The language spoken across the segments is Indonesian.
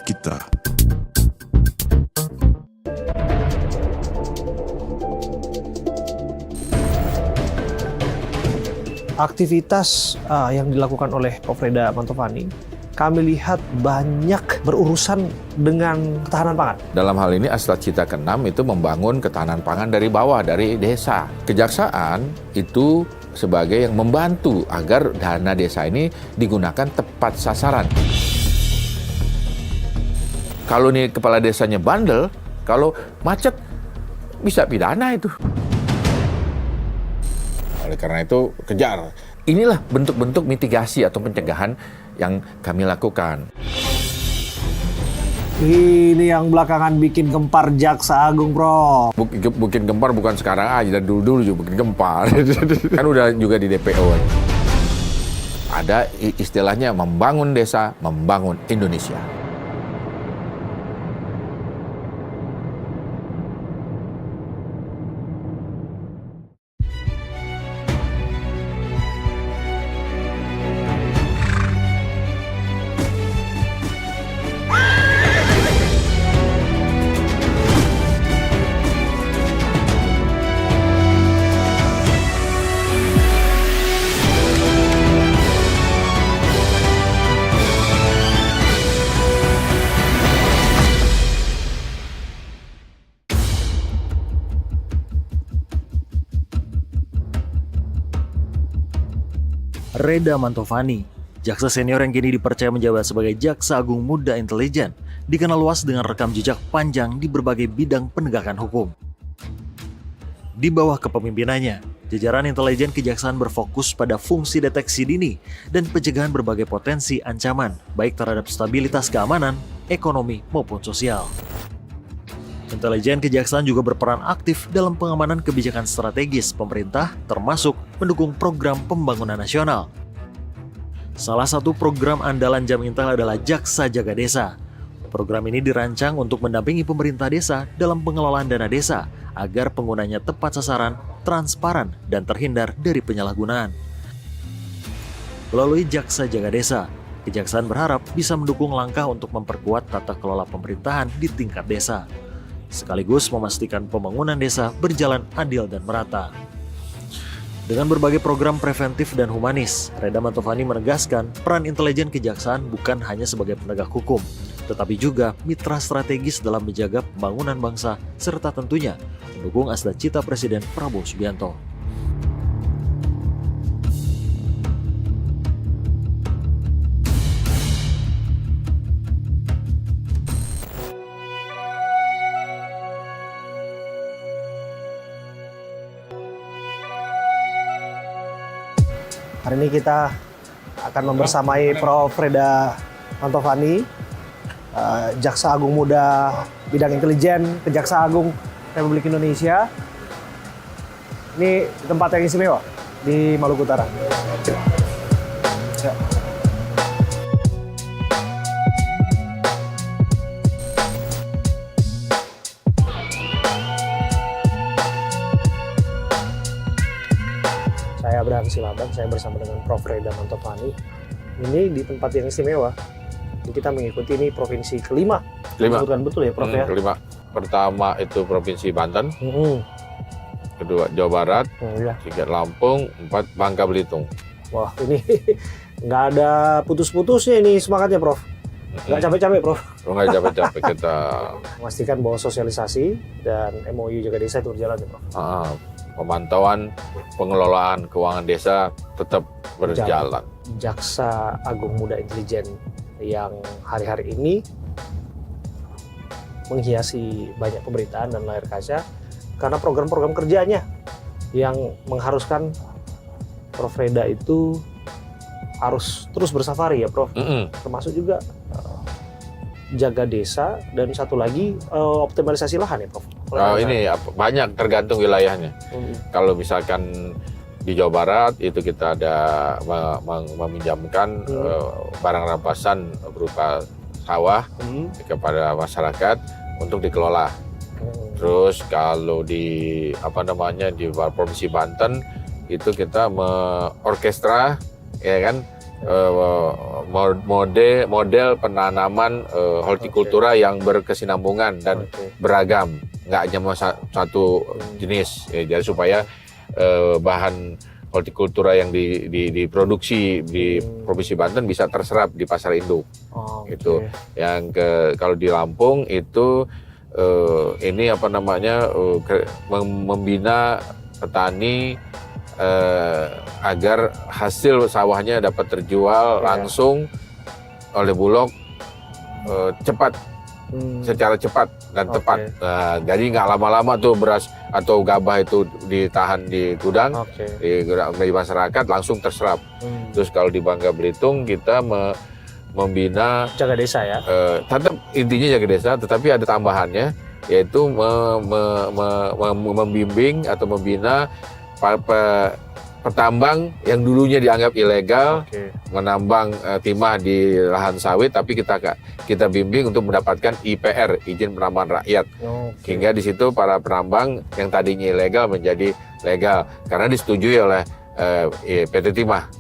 kita. Aktivitas yang dilakukan oleh Profreda Mantovani, kami lihat banyak berurusan dengan ketahanan pangan. Dalam hal ini Astra Cita ke-6 itu membangun ketahanan pangan dari bawah, dari desa. Kejaksaan itu sebagai yang membantu agar dana desa ini digunakan tepat sasaran. Kalau nih kepala desanya bandel, kalau macet bisa pidana itu. Oleh karena itu kejar. Inilah bentuk-bentuk mitigasi atau pencegahan yang kami lakukan. Ini yang belakangan bikin gempar Jaksa Agung, Prof. Bikin gempar bukan sekarang aja, dari dulu juga bikin gempar. Kan udah juga di DPO. Ada istilahnya membangun desa, membangun Indonesia. Reda Mantovani, jaksa senior yang kini dipercaya menjabat sebagai Jaksa Agung Muda Intelijen, dikenal luas dengan rekam jejak panjang di berbagai bidang penegakan hukum. Di bawah kepemimpinannya, jajaran intelijen kejaksaan berfokus pada fungsi deteksi dini dan pencegahan berbagai potensi ancaman, baik terhadap stabilitas keamanan, ekonomi, maupun sosial. Intelijen kejaksaan juga berperan aktif dalam pengamanan kebijakan strategis pemerintah, termasuk mendukung program pembangunan nasional. Salah satu program andalan Jamintel adalah Jaksa Jaga Desa. Program ini dirancang untuk mendampingi pemerintah desa dalam pengelolaan dana desa agar penggunanya tepat sasaran, transparan, dan terhindar dari penyalahgunaan. Melalui Jaksa Jaga Desa, kejaksaan berharap bisa mendukung langkah untuk memperkuat tata kelola pemerintahan di tingkat desa, sekaligus memastikan pembangunan desa berjalan adil dan merata. Dengan berbagai program preventif dan humanis, Reda Mantovani menegaskan peran intelijen kejaksaan bukan hanya sebagai penegak hukum, tetapi juga mitra strategis dalam menjaga pembangunan bangsa, serta tentunya mendukung Astra Cita Presiden Prabowo Subianto. Hari ini kita akan membersamai Prof. Reda Mantovani, Jaksa Agung Muda Bidang Intelijen, Kejaksaan Agung Republik Indonesia. Ini tempat yang istimewa di Maluku Utara. Ya. Saya Abraham Silabang, saya bersama dengan Prof. Reda Mantovani. Ini di tempat yang istimewa. Jadi kita mengikuti ini provinsi kelima. Disebutkan betul ya, Prof ya? Kelima. Pertama itu Provinsi Banten, kedua Jawa Barat, tiga Lampung, 4 Bangka Belitung. Wah, ini nggak ada putus-putusnya ini semangatnya, Prof. Nggak capek-capek, Prof. Nggak capek-capek kita Memastikan bahwa sosialisasi dan MOU Jaga Desa itu berjalan ya, Prof. pemantauan pengelolaan keuangan desa tetap berjalan. Jaksa Agung Muda Intelijen yang hari-hari ini menghiasi banyak pemberitaan dan layar kaca karena program-program kerjanya yang mengharuskan Prof. Reda itu harus terus bersafari ya, Prof. Termasuk juga jaga desa dan satu lagi optimalisasi lahan ya, Prof. Ini banyak tergantung wilayahnya. Kalau misalkan di Jawa Barat itu kita ada meminjamkan barang rampasan berupa sawah kepada masyarakat untuk dikelola. Terus kalau di di Provinsi Banten itu kita orkestra ya kan model penanaman hortikultura yang berkesinambungan dan beragam, nggak hanya satu jenis. Ya, jadi supaya bahan hortikultura yang diproduksi di Provinsi Banten bisa terserap di pasar induk. Gitu. Yang kalau di Lampung itu ini apa namanya membina petani agar hasil sawahnya dapat terjual langsung oleh Bulog cepat, secara cepat dan tepat. Nah, jadi nggak lama-lama tuh beras atau gabah itu ditahan di gudang, di masyarakat langsung terserap. Terus kalau di Bangka Belitung kita membina jaga desa ya. Tetap intinya jaga desa, tetapi ada tambahannya yaitu membimbing atau membina petambang yang dulunya dianggap ilegal menambang timah di lahan sawit, tapi kita bimbing untuk mendapatkan IPR, izin penambangan rakyat. Hingga di situ para penambang yang tadinya ilegal menjadi legal karena disetujui oleh PT Timah.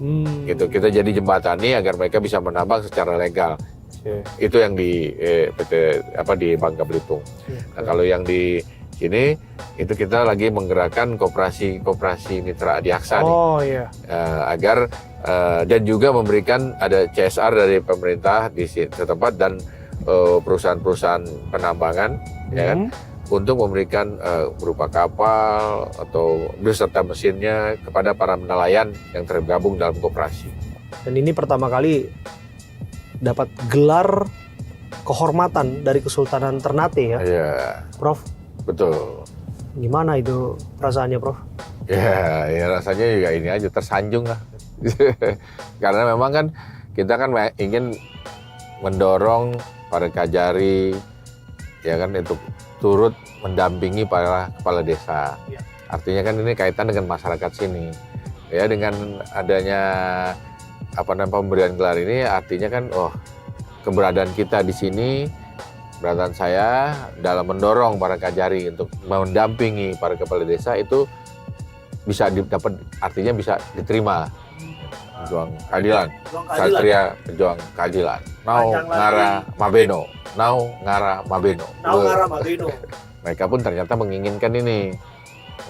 Gitu. Kita jadi jembatani agar mereka bisa menambang secara legal. Itu yang di di Bangka Belitung. Nah, kalau yang di sini itu kita lagi menggerakkan koperasi mitra adiaksa agar dan juga memberikan ada CSR dari pemerintah di setempat dan perusahaan-perusahaan penambangan ya kan, untuk memberikan berupa kapal atau beserta mesinnya kepada para nelayan yang tergabung dalam koperasi. Dan ini pertama kali dapat gelar kehormatan dari Kesultanan Ternate ya, Prof. Betul. Gimana itu perasaannya, Prof? Ya rasanya juga ini aja, tersanjung lah. Karena memang kan kita kan ingin mendorong para Kajari ya kan untuk turut mendampingi para kepala desa. Artinya kan ini kaitan dengan masyarakat sini. Ya, dengan adanya pemberian gelar ini artinya kan keberadaan kita di sini, keberadaan saya dalam mendorong para Kajari untuk mendampingi para kepala desa itu bisa didapat, artinya bisa diterima. Pejuang keadilan, Satria pejuang keadilan. Nau ngara mabeno, nau ngara mabeno. Mereka pun ternyata menginginkan ini,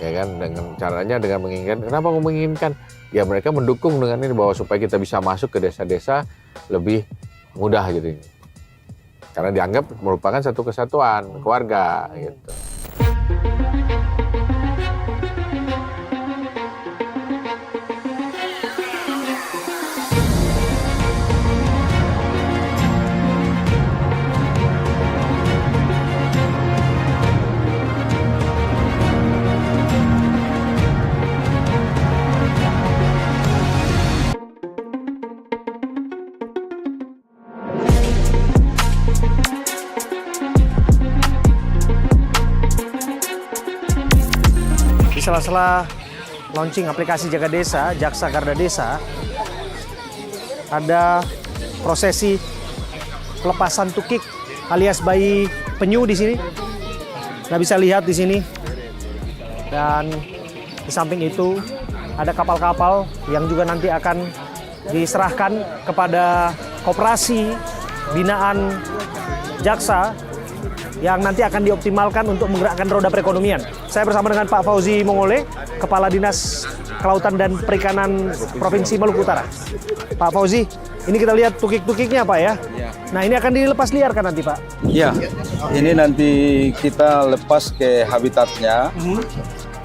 ya kan, dengan caranya dengan menginginkan. Kenapa menginginkan? Ya mereka mendukung dengan ini bahwa supaya kita bisa masuk ke desa-desa lebih mudah gitu. Karena dianggap merupakan satu kesatuan keluarga gitu. Setelah launching aplikasi Jaga Desa, Jaksa Garda Desa, ada prosesi pelepasan tukik alias bayi penyu di sini. Nah, bisa lihat di sini. Dan di samping itu ada kapal-kapal yang juga nanti akan diserahkan kepada koperasi binaan Jaksa yang nanti akan dioptimalkan untuk menggerakkan roda perekonomian. Saya bersama dengan Pak Fauzi Mongole, Kepala Dinas Kelautan dan Perikanan Provinsi Maluku Utara. Pak Fauzi, ini kita lihat tukik-tukiknya Pak ya? Nah, ini akan dilepas liarkan nanti Pak? Iya, ini nanti kita lepas ke habitatnya.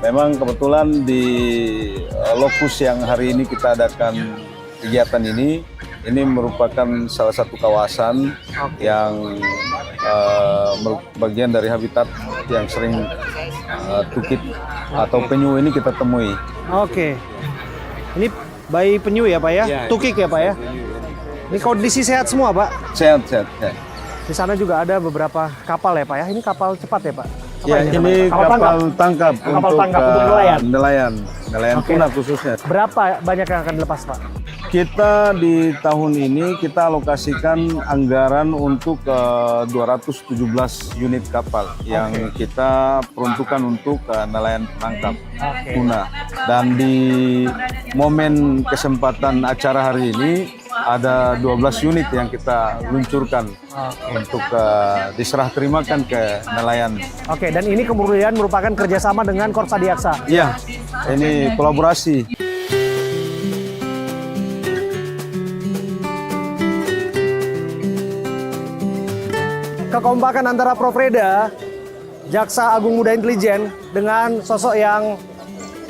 Memang kebetulan di lokus yang hari ini kita adakan kegiatan ini merupakan salah satu kawasan yang bagian dari habitat yang sering tukik atau penyu ini kita temui. Oke. Ini bayi penyu ya Pak ya? Tukik ya Pak ya? Ini kondisi sehat semua Pak? Sehat. Di sana juga ada beberapa kapal ya Pak ya? Ini kapal cepat ya Pak? Ini kapal tangkap untuk nelayan tuna khususnya. Berapa banyak yang akan dilepas Pak? Kita di tahun ini kita alokasikan anggaran untuk 217 unit kapal yang kita peruntukkan untuk nelayan penangkap tuna. Dan di momen kesempatan acara hari ini ada 12 unit yang kita luncurkan untuk diserah terimakan ke nelayan. Oke, dan ini kemudian merupakan kerjasama dengan Korps Adiaksa. Iya, ini kolaborasi. Kekompakan antara Prof Reda, Jaksa Agung Muda Intelijen, dengan sosok yang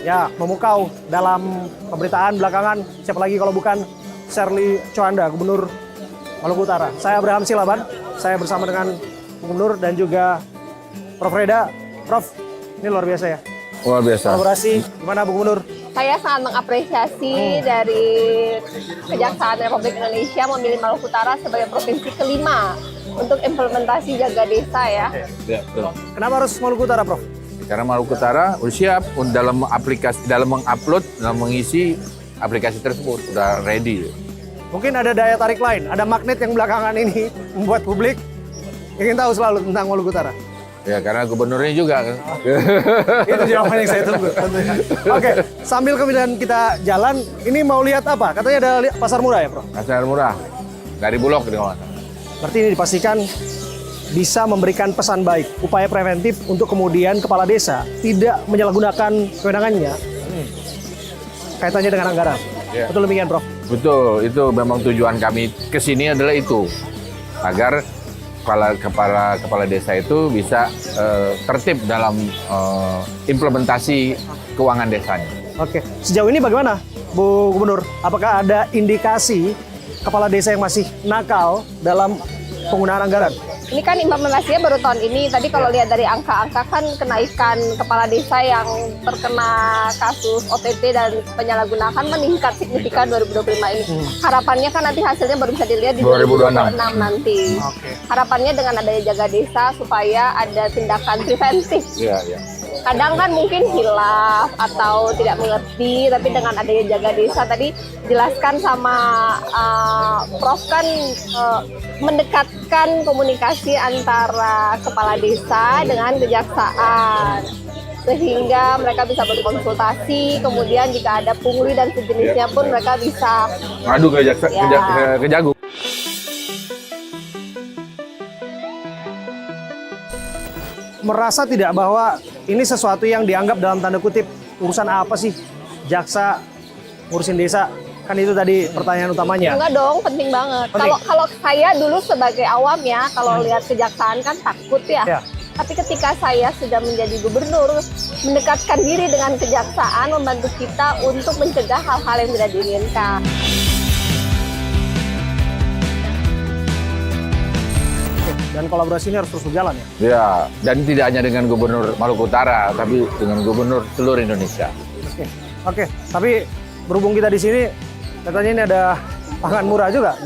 ya memukau dalam pemberitaan belakangan, siapa lagi kalau bukan Sherly Coanda, Gubernur Maluku Utara. Saya Abraham Silaban, saya bersama dengan Gubernur dan juga Prof Reda. Prof, ini luar biasa ya. Luar biasa. Kolaborasi, gimana Bu Gubernur? Saya sangat mengapresiasi dari Kejaksaan Republik Indonesia memilih Maluku Utara sebagai provinsi kelima untuk implementasi jaga desa ya. Ya, betul. Kenapa harus Maluku Utara, Prof? Karena Maluku Utara udah siap dalam aplikasi, dalam mengupload, dalam mengisi aplikasi tersebut, udah ready. Mungkin ada daya tarik lain, ada magnet yang belakangan ini membuat publik ingin tahu selalu tentang Maluku Utara. Ya karena gubernurnya juga kan. Itu jawaban yang saya tunggu tentunya. Oke, sambil kemudian kita jalan, ini mau lihat apa? Katanya ada pasar murah ya, Prof? Pasar murah dari Bulog di kawasan. Berarti ini dipastikan bisa memberikan pesan baik, upaya preventif untuk kemudian kepala desa tidak menyalahgunakan kewenangannya kaitannya dengan anggaran. Ya. Betul demikian, Prof? Betul, itu memang tujuan kami kesini adalah itu, agar kepala desa itu bisa tertib dalam implementasi keuangan desanya. Oke, sejauh ini bagaimana, Bu Gubernur? Apakah ada indikasi kepala desa yang masih nakal dalam penggunaan anggaran? Ini kan implementasinya baru tahun ini. Tadi kalau lihat dari angka-angka kan kenaikan kepala desa yang terkena kasus OTT dan penyalahgunaan meningkat signifikan 2025 ini. Harapannya kan nanti hasilnya baru bisa dilihat di 2026 nanti. Harapannya dengan adanya jaga desa supaya ada tindakan preventif. Iya, iya. Kadang kan mungkin hilaf atau tidak mengerti, tapi dengan adanya jaga desa tadi jelaskan sama Prof kan mendekatkan komunikasi antara kepala desa dengan kejaksaan sehingga mereka bisa berkonsultasi, kemudian jika ada pungli dan sejenisnya pun mereka bisa Ngadu ke Jagung. Merasa tidak bahwa ini sesuatu yang dianggap dalam tanda kutip urusan apa sih jaksa ngurusin desa? Kan itu tadi pertanyaan utamanya. Enggak dong, penting banget. Penting. Kalau saya dulu sebagai awam ya, kalau lihat kejaksaan kan takut ya. Ya. Tapi ketika saya sudah menjadi gubernur, mendekatkan diri dengan kejaksaan membantu kita untuk mencegah hal-hal yang tidak diinginkan. Dan kolaborasi ini harus terus berjalan ya. Ya, dan tidak hanya dengan Gubernur Maluku Utara, tapi dengan Gubernur seluruh Indonesia. Oke. Tapi berhubung kita di sini, katanya ini ada pangan murah juga.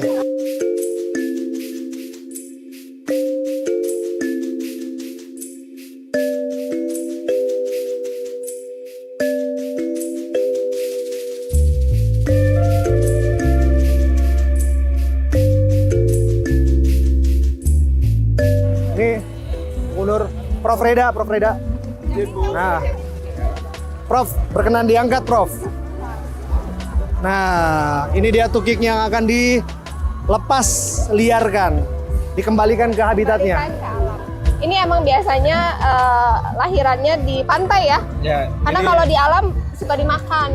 Ini Gubernur Prof Reda. Nah, Prof, berkenan diangkat, Prof. Nah, ini dia tukik yang akan dilepas liarkan, dikembalikan ke habitatnya. Ini emang biasanya lahirannya di pantai ya? Ya, Karena kalau di alam suka dimakan.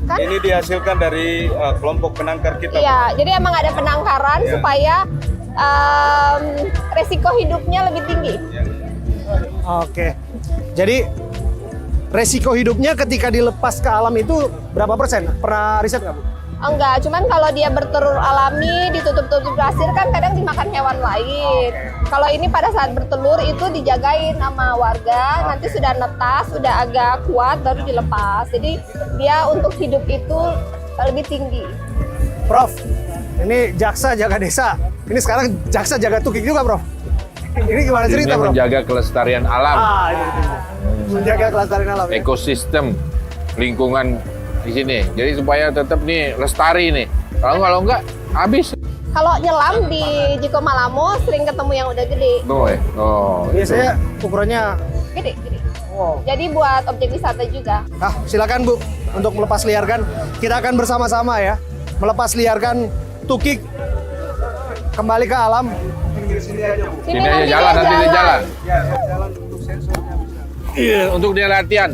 Kan? ini dihasilkan dari kelompok penangkar kita. Iya, jadi emang ada penangkaran Ya. supaya resiko hidupnya lebih tinggi. Oke. Jadi resiko hidupnya ketika dilepas ke alam itu berapa persen? Pernah riset nggak, Bu? Enggak, cuman kalau dia bertelur alami, ditutup-tutup pasir kan kadang dimakan hewan lain. Kalau ini pada saat bertelur itu dijagain sama warga, nanti sudah netas, sudah agak kuat baru dilepas. Jadi dia untuk hidup itu lebih tinggi. Prof, ini jaksa jaga desa. Ini sekarang jaksa jaga tukik juga, Prof. Ini gimana cerita, Ini Prof? menjaga kelestarian alam, Ini. Menjaga kelestarian alam. Ya? ekosistem, lingkungan di sini. Jadi supaya tetap nih lestari nih. Kalau enggak habis. Kalau nyelam di Jiko Malamo sering ketemu yang udah gede. Tuh, oh, Biasanya ukurannya. Gede. Wow. Jadi buat objek wisata juga. Silakan Bu untuk melepas liarkan. Kita akan bersama-sama ya melepas liarkan tukik kembali ke alam. Sini Sini aja nanti jalan, dia nanti dia jalan. Jalan untuk sensornya. Iya, untuk dia latihan.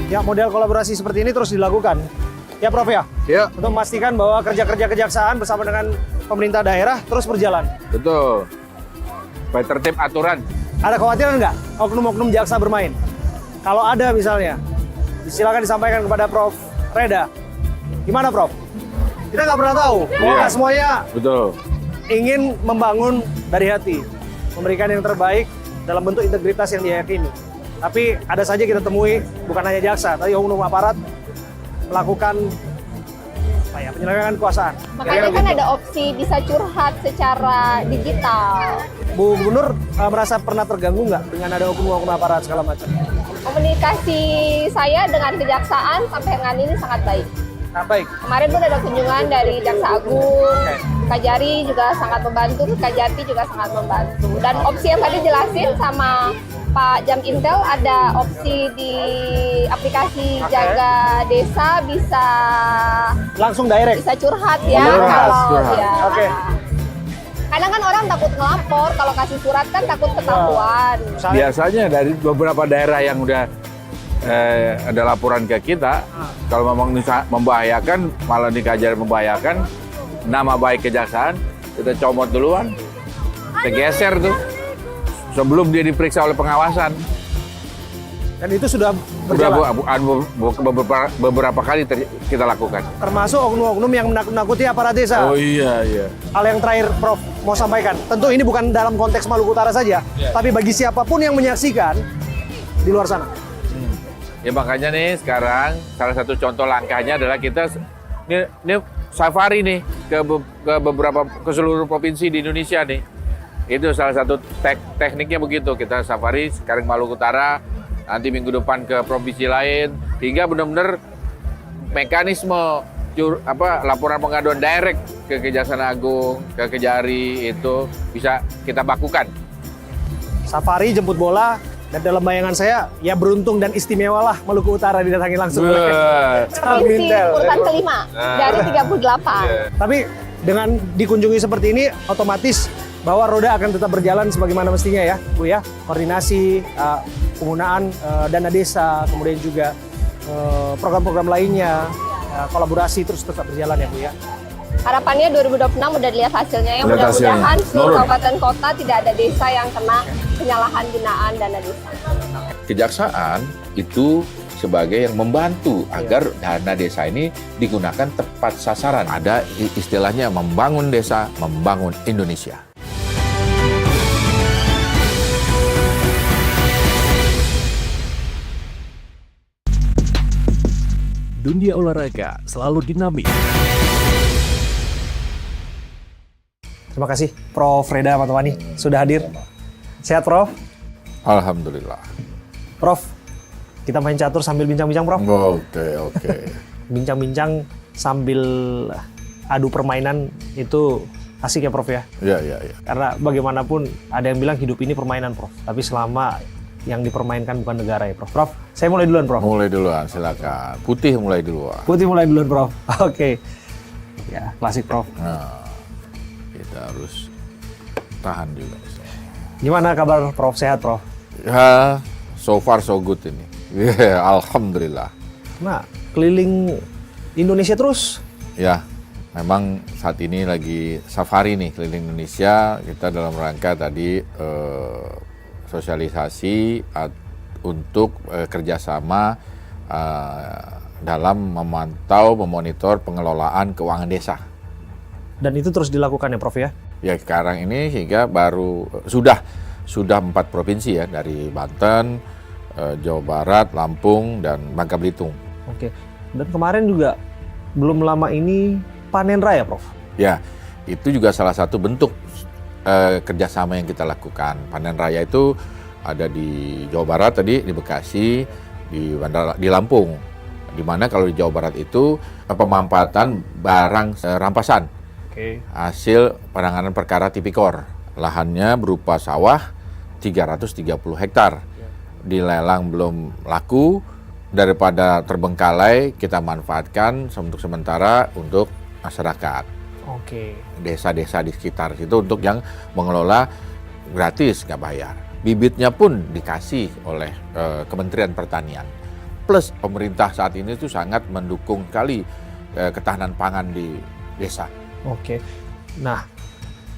Ya, model kolaborasi seperti ini terus dilakukan. Ya, Prof ya? Ya, Untuk memastikan bahwa kerja-kerja kejaksaan bersama dengan pemerintah daerah terus berjalan. betul. Supaya tertib aturan. Ada kekhawatiran nggak oknum-oknum jaksa bermain? Kalau ada misalnya, silakan disampaikan kepada Prof Reda. Gimana, Prof? Kita nggak pernah tahu. Bahwa Iya. nggak semuanya Betul. ingin membangun dari hati, memberikan yang terbaik dalam bentuk integritas yang diyakini. Tapi ada saja kita temui bukan hanya jaksa, tapi oknum aparat melakukan penyalahgunaan kekuasaan. Makanya kan ada opsi bisa curhat secara digital. Bu Gubernur merasa pernah terganggu nggak dengan ada oknum-oknum aparat segala macam? Komunikasi saya dengan kejaksaan sampai dengan ini sangat baik. Nah, baik. Kemarin pun ada kunjungan dari Jaksa Agung, Kajari juga sangat membantu, Kajati juga sangat membantu. Dan opsi yang tadi jelasin sama Pak Jam Intel, ada opsi di aplikasi Jaga Desa bisa Langsung direct. curhat ya. Curhat. Ya. Oke. Kadang kan orang takut ngelapor, kalau kasih surat kan takut ketahuan. Misalnya, Biasanya dari beberapa daerah yang udah ada laporan ke kita, kalau memang membahayakan, malah dikajar membahayakan, nama baik kejaksaan, kita comot duluan. Kita geser tuh. Sebelum dia diperiksa oleh pengawasan. dan itu sudah Udah berjalan. beberapa kali kita lakukan. Termasuk oknum-oknum yang menakut-nakuti aparat desa. Iya, iya. Hal yang terakhir, Prof, mau sampaikan. Tentu ini bukan dalam konteks Maluku Utara saja, tapi bagi siapapun yang menyaksikan di luar sana. Ya makanya nih sekarang salah satu contoh langkahnya adalah kita ini safari nih ke seluruh provinsi di Indonesia nih. Itu salah satu tekniknya begitu. Kita safari sekarang Maluku Utara, nanti minggu depan ke provinsi lain, hingga benar-benar mekanisme laporan pengaduan direct ke Kejaksaan Agung, ke Kejari itu bisa kita bakukan. Safari, jemput bola, dan dalam bayangan saya, ya beruntung dan istimewa lah Maluku Utara didatangi langsung oleh Jam Provinsi Intel. urutan kelima dari 38. Tapi dengan dikunjungi seperti ini, otomatis bahwa roda akan tetap berjalan sebagaimana mestinya ya, Bu ya. Koordinasi, penggunaan dana desa, kemudian juga program-program lainnya, kolaborasi terus tetap berjalan ya Bu ya. Harapannya 2026 udah dilihat hasilnya ya. Lihat Mudah-mudahan hasilnya. seluruh Nurun. kabupaten kota tidak ada desa yang kena penyalahan gunaan dana desa. Kejaksaan itu sebagai yang membantu agar dana desa ini digunakan tepat sasaran. Ada istilahnya membangun desa, membangun Indonesia. Dunia olahraga selalu dinamis. Terima kasih Prof Reda Matomani sudah hadir. Sehat Prof? Alhamdulillah. Prof, kita main catur sambil bincang-bincang Prof. Oke. Bincang-bincang sambil adu permainan itu asik ya Prof ya. Iya. Karena bagaimanapun ada yang bilang hidup ini permainan Prof. Tapi selama yang dipermainkan bukan negara ya Prof. Prof, saya mulai duluan Prof. Mulai duluan, silakan. Putih mulai duluan. Putih mulai duluan Prof. Oke. Ya, klasik Prof. Nah, kita harus tahan juga. Gimana kabar Prof? Sehat Prof? Ya, so far so good ini. Ya, alhamdulillah. Nah, keliling Indonesia terus. Ya, memang saat ini lagi safari nih keliling Indonesia. Kita dalam rangka tadi sosialisasi untuk kerjasama dalam memantau, memonitor pengelolaan keuangan desa. Dan itu terus dilakukan ya Prof ya? Ya sekarang ini hingga baru sudah 4 provinsi ya, dari Banten, Jawa Barat, Lampung, dan Bangka Belitung. Oke. Dan kemarin juga belum lama ini panen raya Prof? Ya, itu juga salah satu bentuk kerjasama yang kita lakukan. Panen raya itu ada di Jawa Barat tadi, di Bekasi, di Lampung. Di mana kalau di Jawa Barat itu pemampatan barang rampasan hasil penanganan perkara tipikor. Lahannya berupa sawah 330 hektar. Dilelang belum laku, daripada terbengkalai kita manfaatkan untuk sementara untuk masyarakat. Desa-desa di sekitar situ untuk yang mengelola gratis, nggak bayar. Bibitnya pun dikasih oleh Kementerian Pertanian. Plus pemerintah saat ini tuh sangat mendukung sekali ketahanan pangan di desa. Nah,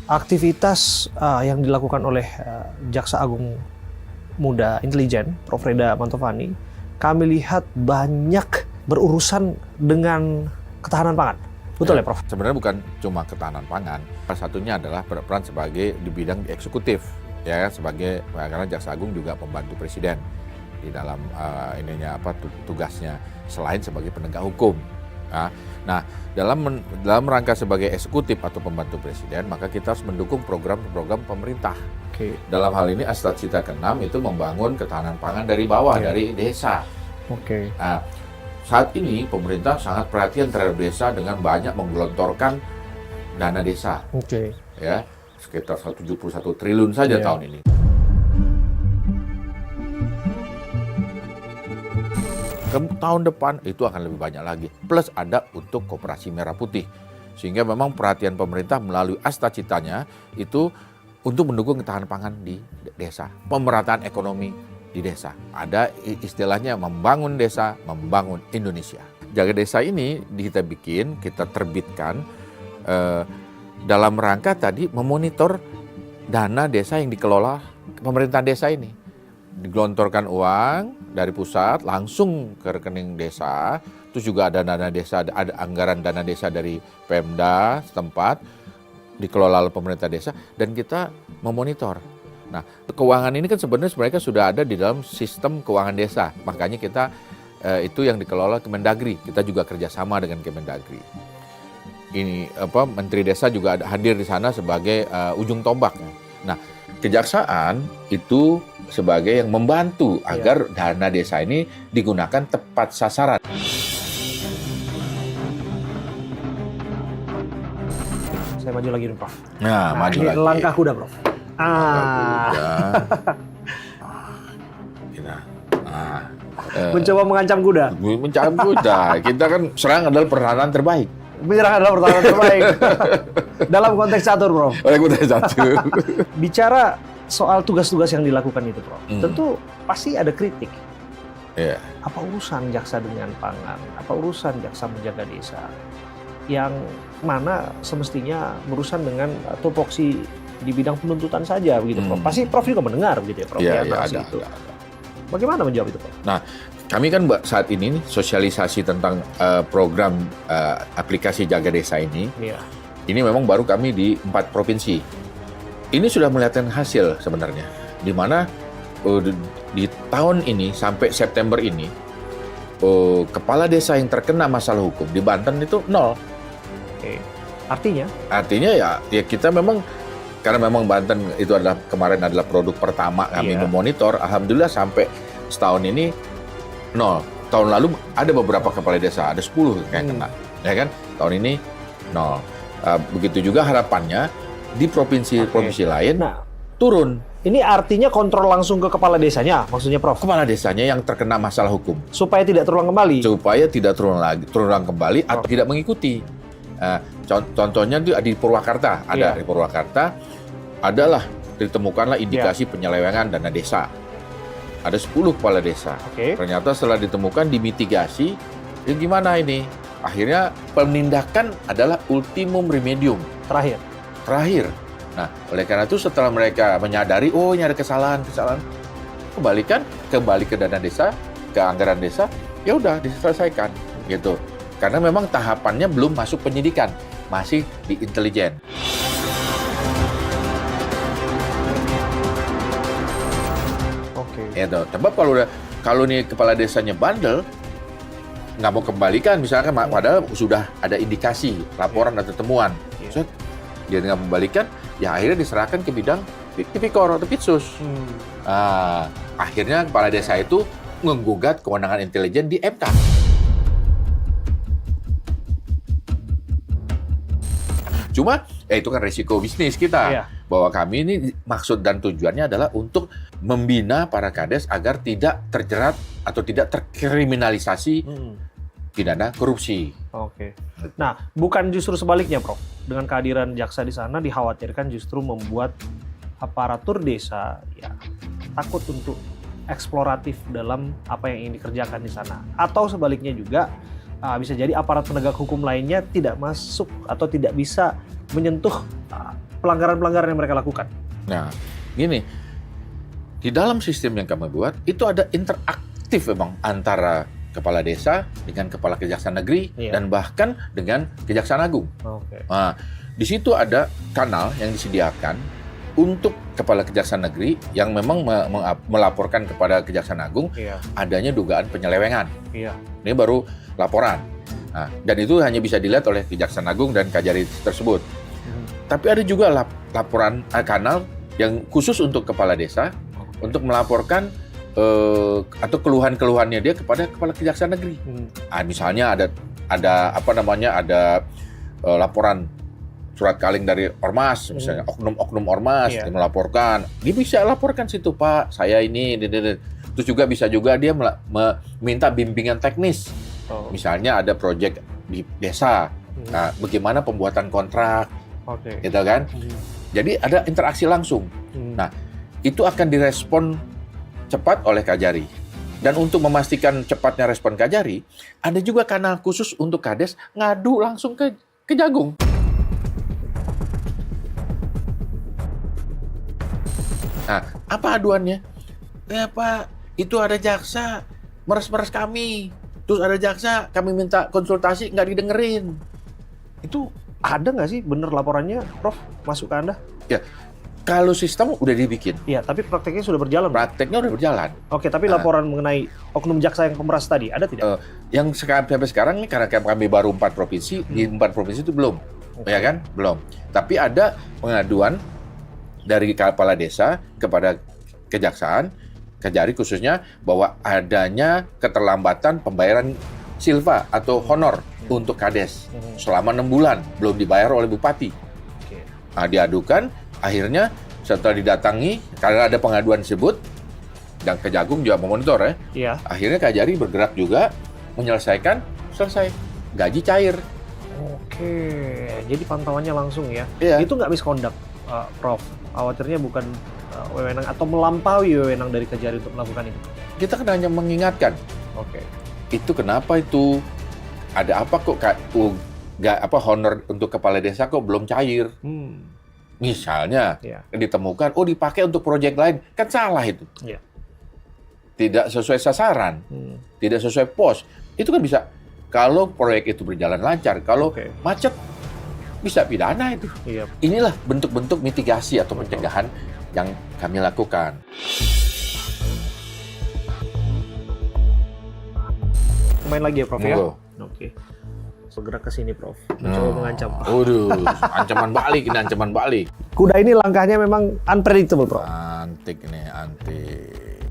aktivitas yang dilakukan oleh Jaksa Agung Muda Intelijen, Prof. Reda Mantovani, kami lihat banyak berurusan dengan ketahanan pangan. Betul ya, Prof? Sebenarnya bukan cuma ketahanan pangan. Salah satunya adalah berperan sebagai di bidang eksekutif, ya, sebagai karena Jaksa Agung juga pembantu presiden di dalam tugasnya selain sebagai penegak hukum. Nah, dalam rangka sebagai eksekutif atau pembantu presiden, maka kita harus mendukung program-program pemerintah. Dalam hal ini Astra Cita ke-6 itu membangun ketahanan pangan dari bawah, dari desa. Nah, saat ini pemerintah sangat perhatian terhadap desa dengan banyak menggelontorkan dana desa. Ya, sekitar 171 triliun saja tahun ini. Tahun depan itu akan lebih banyak lagi. Plus ada untuk Koperasi Merah Putih. Sehingga memang perhatian pemerintah melalui Astra Citanya itu untuk mendukung ketahanan pangan di desa. Pemerataan ekonomi di desa. Ada istilahnya membangun desa, membangun Indonesia. Jaga Desa ini kita terbitkan dalam rangka tadi memonitor dana desa yang dikelola pemerintahan desa ini. Digelontorkan uang dari pusat langsung ke rekening desa, terus juga ada dana desa, ada anggaran dana desa dari Pemda setempat dikelola oleh pemerintah desa dan kita memonitor. Nah, keuangan ini kan sebenarnya mereka sudah ada di dalam sistem keuangan desa, makanya kita itu yang dikelola Kemendagri. Kita juga kerjasama dengan Kemendagri. Ini Menteri Desa juga hadir di sana sebagai ujung tombak. Nah, Kejaksaan itu sebagai yang membantu agar dana desa ini digunakan tepat sasaran. Saya maju lagi nih, Prof. Nah, maju ini lagi. Langkah kuda, Prof. Mencoba mengancam kuda. Mengancam kuda. Kita kan serang adalah pertahanan terbaik. Menyerang adalah pertahanan terbaik. Dalam konteks catur, Prof. Oleh kuda catur. Bicara soal tugas-tugas yang dilakukan itu, Prof. Tentu pasti ada kritik. Apa urusan jaksa dengan pangan? Apa urusan jaksa menjaga desa? Yang mana semestinya berurusan dengan tupoksi di bidang penuntutan saja, begitu, Prof. Pasti Prof juga mendengar, gitu ya, Prof. Ada. Bagaimana menjawab itu, Prof? Nah, kami kan saat ini sosialisasi tentang program aplikasi Jaga Desa ini. Ini memang baru kami di 4 provinsi. Ini sudah melihatkan hasil sebenarnya. Di mana di tahun ini sampai September ini kepala desa yang terkena masalah hukum di Banten itu 0. Artinya ya kita memang karena memang Banten itu kemarin adalah produk pertama kami memonitor. Alhamdulillah sampai setahun ini 0. Tahun lalu ada beberapa kepala desa, ada 10 yang kena, ya kan? Tahun ini 0. Begitu juga harapannya di provinsi-provinsi lain turun. Ini artinya kontrol langsung ke kepala desanya, maksudnya, Prof? Kepala desanya yang terkena masalah hukum. Supaya tidak terulang kembali? Supaya tidak terulang kembali atau tidak mengikuti. Contohnya di Purwakarta, di Purwakarta adalah ditemukanlah indikasi penyelewengan dana desa. Ada 10 kepala desa. Ternyata setelah ditemukan dimitigasi, ya gimana ini? Akhirnya penindakan adalah ultimum remedium. Terakhir. Nah, oleh karena itu setelah mereka menyadari, ini ada kesalahan, kembali ke dana desa, ke anggaran desa, ya udah diselesaikan, gitu. Karena memang tahapannya belum masuk penyidikan, masih di intelijen. Itu. Sebab kalau nih kepala desanya bandel, nggak mau kembalikan, misalkan padahal sudah ada indikasi, laporan atau temuan, dia nggak membalikan, ya akhirnya diserahkan ke bidang tipikor atau Pitsus. Akhirnya kepala desa itu menggugat kewenangan intelijen di MK. Cuma itu kan resiko bisnis kita. Iya. Bahwa kami ini maksud dan tujuannya adalah untuk membina para kades agar tidak terjerat atau tidak terkriminalisasi pidana korupsi. Oke. Nah, bukan justru sebaliknya, Prof. Dengan kehadiran jaksa di sana dikhawatirkan justru membuat aparatur desa ya takut untuk eksploratif dalam apa yang ingin dikerjakan di sana. Atau sebaliknya juga bisa jadi aparat penegak hukum lainnya tidak masuk atau tidak bisa menyentuh pelanggaran-pelanggaran yang mereka lakukan. Nah, gini, di dalam sistem yang kami buat itu ada interaktif memang antara kepala desa dengan kepala kejaksaan negeri dan bahkan dengan kejaksaan agung. Oke. Nah, di situ ada kanal yang disediakan untuk kepala kejaksaan negeri yang memang melaporkan kepada kejaksaan agung adanya dugaan penyelewengan. Ini baru laporan. Nah, dan itu hanya bisa dilihat oleh kejaksaan agung dan Kajari tersebut. Tapi ada juga laporan kanal yang khusus untuk kepala desa untuk melaporkan atau keluhan-keluhannya dia kepada kepala kejaksaan negeri. Misalnya ada laporan surat kaleng dari ormas, misalnya oknum-oknum ormas yang melaporkan, dia bisa laporkan situ, Pak, saya ini. Terus juga dia meminta bimbingan teknis. Misalnya ada proyek di desa, bagaimana pembuatan kontrak, gitu kan? Jadi ada interaksi langsung. Nah, itu akan direspon cepat oleh Kajari. Dan untuk memastikan cepatnya respon Kajari, ada juga kanal khusus untuk kades ngadu langsung ke Jagung. Nah, apa aduannya? Ya Pak, itu ada jaksa meres-meres kami. Terus ada jaksa, kami minta konsultasi, nggak didengerin. Itu ada nggak sih bener laporannya, Prof? Masuk ke Anda? Ya, kalau sistem udah dibikin. Iya, tapi prakteknya sudah berjalan. Prakteknya udah berjalan. Oke, tapi laporan mengenai oknum jaksa yang pemeras tadi, ada tidak? Yang sampai sekarang nih, karena kami baru 4 provinsi, di 4 provinsi itu belum. Ya kan? Belum. Tapi ada pengaduan dari kepala desa kepada kejaksaan, Kajari khususnya, bahwa adanya keterlambatan pembayaran silva atau honor untuk kades selama 6 bulan belum dibayar oleh bupati. Nah, diadukan, akhirnya setelah didatangi karena ada pengaduan tersebut dan Kejagung juga memonitor akhirnya Kajari bergerak juga menyelesaikan, selesai, gaji cair. Oke, jadi pantauannya langsung ya. Iya. Itu nggak misconduct, Prof? Khawatirnya bukan wewenang atau melampaui wewenang dari Kajari untuk melakukan itu? Kita kan hanya mengingatkan. Oke. Itu kenapa itu? Ada apa kok honor untuk kepala desa kok belum cair? Misalnya ditemukan, dipakai untuk proyek lain, kan salah itu. Tidak sesuai sasaran, tidak sesuai pos. Itu kan bisa, kalau proyek itu berjalan lancar, kalau macet, bisa pidana itu. Inilah bentuk-bentuk mitigasi atau pencegahan yang kami lakukan. Main lagi ya, Prof ya? Oke. Segera ke sini, Prof. Mencoba mengancam. Waduh, ancaman balik, ini ancaman balik. Kuda ini langkahnya memang unpredictable, Prof. Antik nih, antik.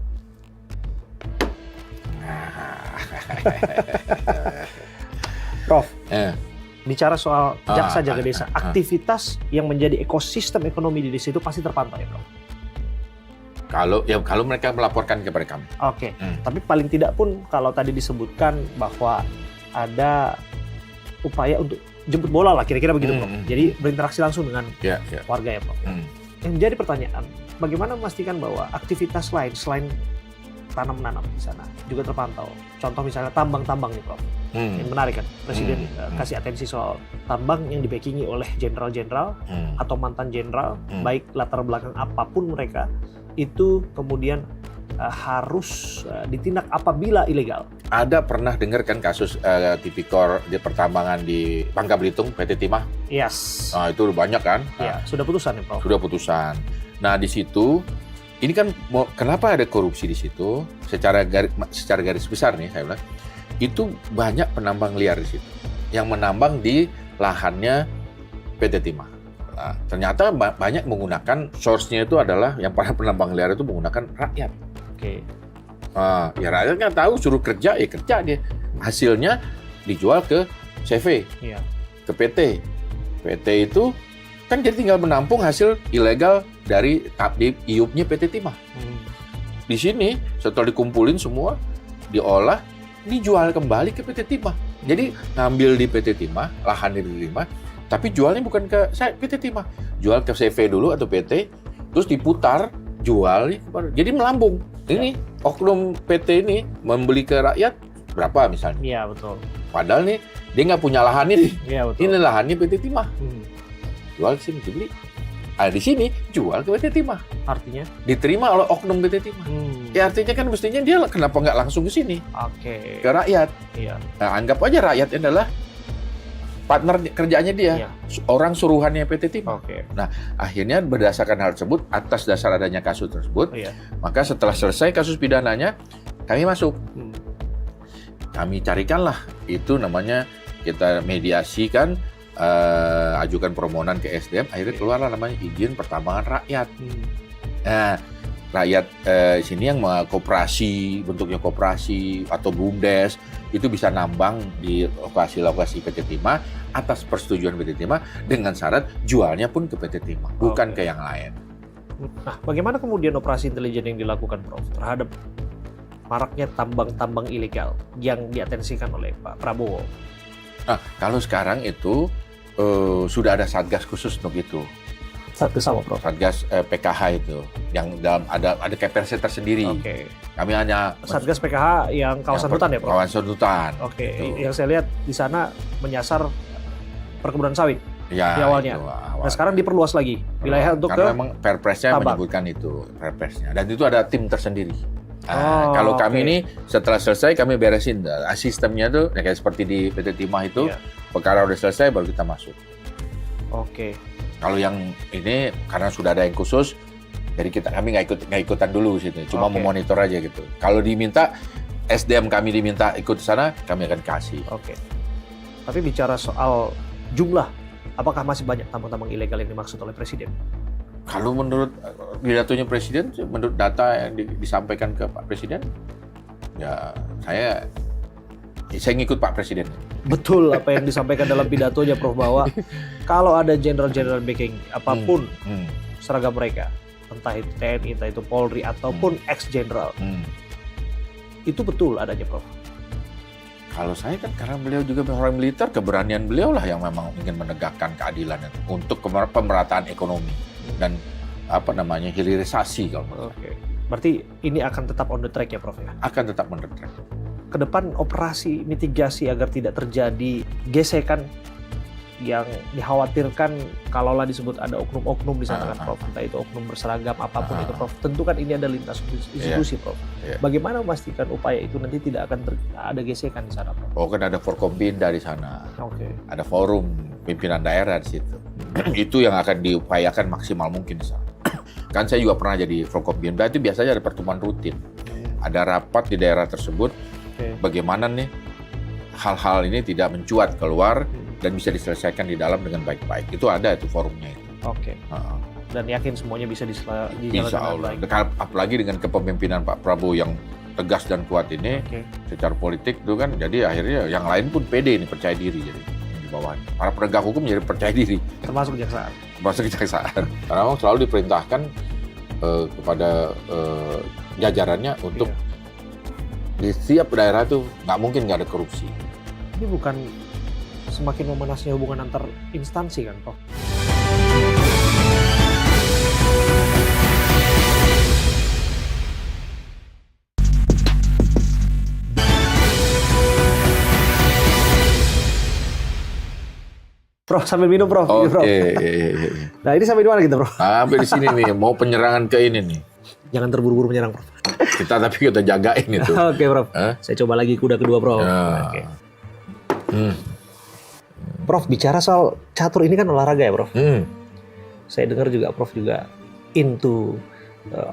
Prof, bicara soal jaksa jaga desa, aktivitas yang menjadi ekosistem ekonomi di desa itu pasti terpantau ya, Prof? Kalau mereka melaporkan kepada kami. Oke, tapi paling tidak pun kalau tadi disebutkan bahwa ada upaya untuk jemput bola lah, kira-kira begitu, Prof. Jadi berinteraksi langsung dengan warga ya, Prof. Yang menjadi pertanyaan, bagaimana memastikan bahwa aktivitas lain selain tanam-menanam di sana juga terpantau? Contoh misalnya tambang-tambang nih, Prof. Yang menarik kan, Presiden kasih atensi soal tambang yang dibackingi oleh jenderal-jenderal atau mantan jenderal, baik latar belakang apapun mereka, itu kemudian harus ditindak apabila ilegal. Ada pernah dengar kan kasus tipikor di pertambangan di Bangka Belitung, PT Timah? Yes. Nah, itu banyak kan? Iya, sudah putusan ya, Prof? Sudah putusan. Nah, di situ, ini kan kenapa ada korupsi di situ? Secara garis besar nih, saya bilang, itu banyak penambang liar di situ yang menambang di lahannya PT Timah. Nah, ternyata banyak menggunakan source-nya itu adalah yang para penambang liar itu menggunakan rakyat. Oke. Ya rakyat nggak tahu, suruh kerja ya kerja dia. Hasilnya dijual ke CV, Iya. ke PT. PT itu kan jadi tinggal menampung hasil ilegal dari iup-nya PT Timah. Di sini setelah dikumpulin semua, diolah, dijual kembali ke PT Timah. Jadi ngambil di PT Timah, lahan di Timah, tapi jualnya bukan ke PT Timah, jual ke CV dulu atau PT, terus diputar, jual. Jadi melambung. Ini oknum PT ini membeli ke rakyat berapa misalnya? Iya, betul. Padahal nih dia nggak punya lahan ini. Iya, betul. Ini lahannya PT Timah. Jual di sini dibeli. Di sini jual ke PT Timah. Artinya? Diterima oleh oknum PT Timah. Ya artinya kan mestinya dia kenapa nggak langsung ke sini? Oke. Ke rakyat. Iya. Nah, anggap aja rakyat adalah partner kerjanya dia. Iya. Orang suruhannya PT Timah. Oke. Akhirnya berdasarkan hal tersebut, atas dasar adanya kasus tersebut, Iya. maka setelah selesai kasus pidananya, kami masuk. Hmm. Kami carikanlah, itu namanya kita mediasikan, ajukan permohonan ke SDM, akhirnya keluarlah namanya izin pertambangan rakyat. Nah, rakyat sini yang koperasi, bentuknya koperasi atau BUMDes, itu bisa nambang di lokasi-lokasi PT Timah atas persetujuan PT Timah dengan syarat jualnya pun ke PT Timah, bukan ke yang lain. Nah, bagaimana kemudian operasi intelijen yang dilakukan Prof terhadap maraknya tambang-tambang ilegal yang diatensikan oleh Pak Prabowo? Nah, kalau sekarang itu sudah ada satgas khusus untuk itu. Satgas apa, Prof? Satgas PKH itu, yang dalam ada KPRC tersendiri. Oke. Kami hanya Satgas PKH yang kawasan hutan ya, Prof? Kawasan hutan. Oke. Gitu. Yang saya lihat di sana menyasar perkebunan sawit Ya, di awalnya. itu, Nah, sekarang diperluas lagi wilayah untuk karena ke memang Perpresnya tambang. menyebutkan itu, Perpresnya. Dan itu ada tim tersendiri. Oh, Kalau kami oke. ini setelah selesai kami beresin sistemnya tuh ya kayak seperti di PT Timah itu, Iya. perkara udah selesai baru kita masuk. Oke. Kalau yang ini karena sudah ada yang khusus, jadi kami nggak ikutan dulu situ, cuma Oke. memonitor aja gitu. Kalau diminta SDM kami diminta ikut ke sana, kami akan kasih. Oke. Tapi bicara soal jumlah, apakah masih banyak tambang-tambang ilegal yang dimaksud oleh Presiden? Kalau menurut pidatonya Presiden, menurut data yang disampaikan ke Pak Presiden, ya saya ngikut Pak Presiden. Betul apa yang disampaikan dalam pidatonya, Prof, bahwa kalau ada jenderal-jenderal backing apapun seragam mereka, entah itu TNI, entah itu Polri, ataupun ex-jenderal, itu betul adanya, Prof? Kalau saya kan karena beliau juga orang militer, keberanian beliau lah yang memang ingin menegakkan keadilan itu untuk pemerataan ekonomi dan hilirisasi kalau menurut saya. Oke. Berarti ini akan tetap on the track ya, Prof, ya? Akan tetap mendetrek. Ke depan operasi mitigasi agar tidak terjadi gesekan yang dikhawatirkan kalaulah disebut ada oknum-oknum di sana kan, Prof, entah itu oknum berseragam apapun itu, Prof. Tentu kan ini ada lintas institusi, Prof. Iya. Bagaimana memastikan upaya itu nanti tidak akan ada gesekan di sana, Prof? Oh kan ada Forkompinda di sana, Oke. ada forum pimpinan daerah di situ. Itu yang akan diupayakan maksimal mungkin di sana. Kan saya juga pernah jadi Forkompinda, itu biasanya ada pertemuan rutin. Ada rapat di daerah tersebut, bagaimana nih hal-hal ini tidak mencuat keluar dan bisa diselesaikan di dalam dengan baik-baik. Itu ada itu forumnya itu. Oke. Dan yakin semuanya bisa dijalankan Insya dengan Allah. baik. Apalagi dengan kepemimpinan Pak Prabowo yang tegas dan kuat ini, Oke. secara politik itu kan, jadi akhirnya yang lain pun pede ini, percaya diri jadi di bawah. Para penegak hukum jadi percaya diri, Termasuk kejaksaan. termasuk kejaksaan. Karena memang selalu diperintahkan kepada jajarannya untuk di setiap daerah tuh nggak mungkin nggak ada korupsi. Ini bukan semakin memanasnya hubungan antar instansi kan, Prof? Prof, sambil minum, Prof. Ini, Prof. Oke. Nah, ini sampai di mana kita, Prof? Sampai di sini nih, mau penyerangan ke ini nih. Jangan terburu-buru menyerang, Prof. Kita jagain itu. Oke, Prof. Hah? Saya coba lagi kuda kedua, Prof. Ya. Oke. Prof, bicara soal catur ini kan olahraga ya, Prof? Saya dengar juga Prof juga into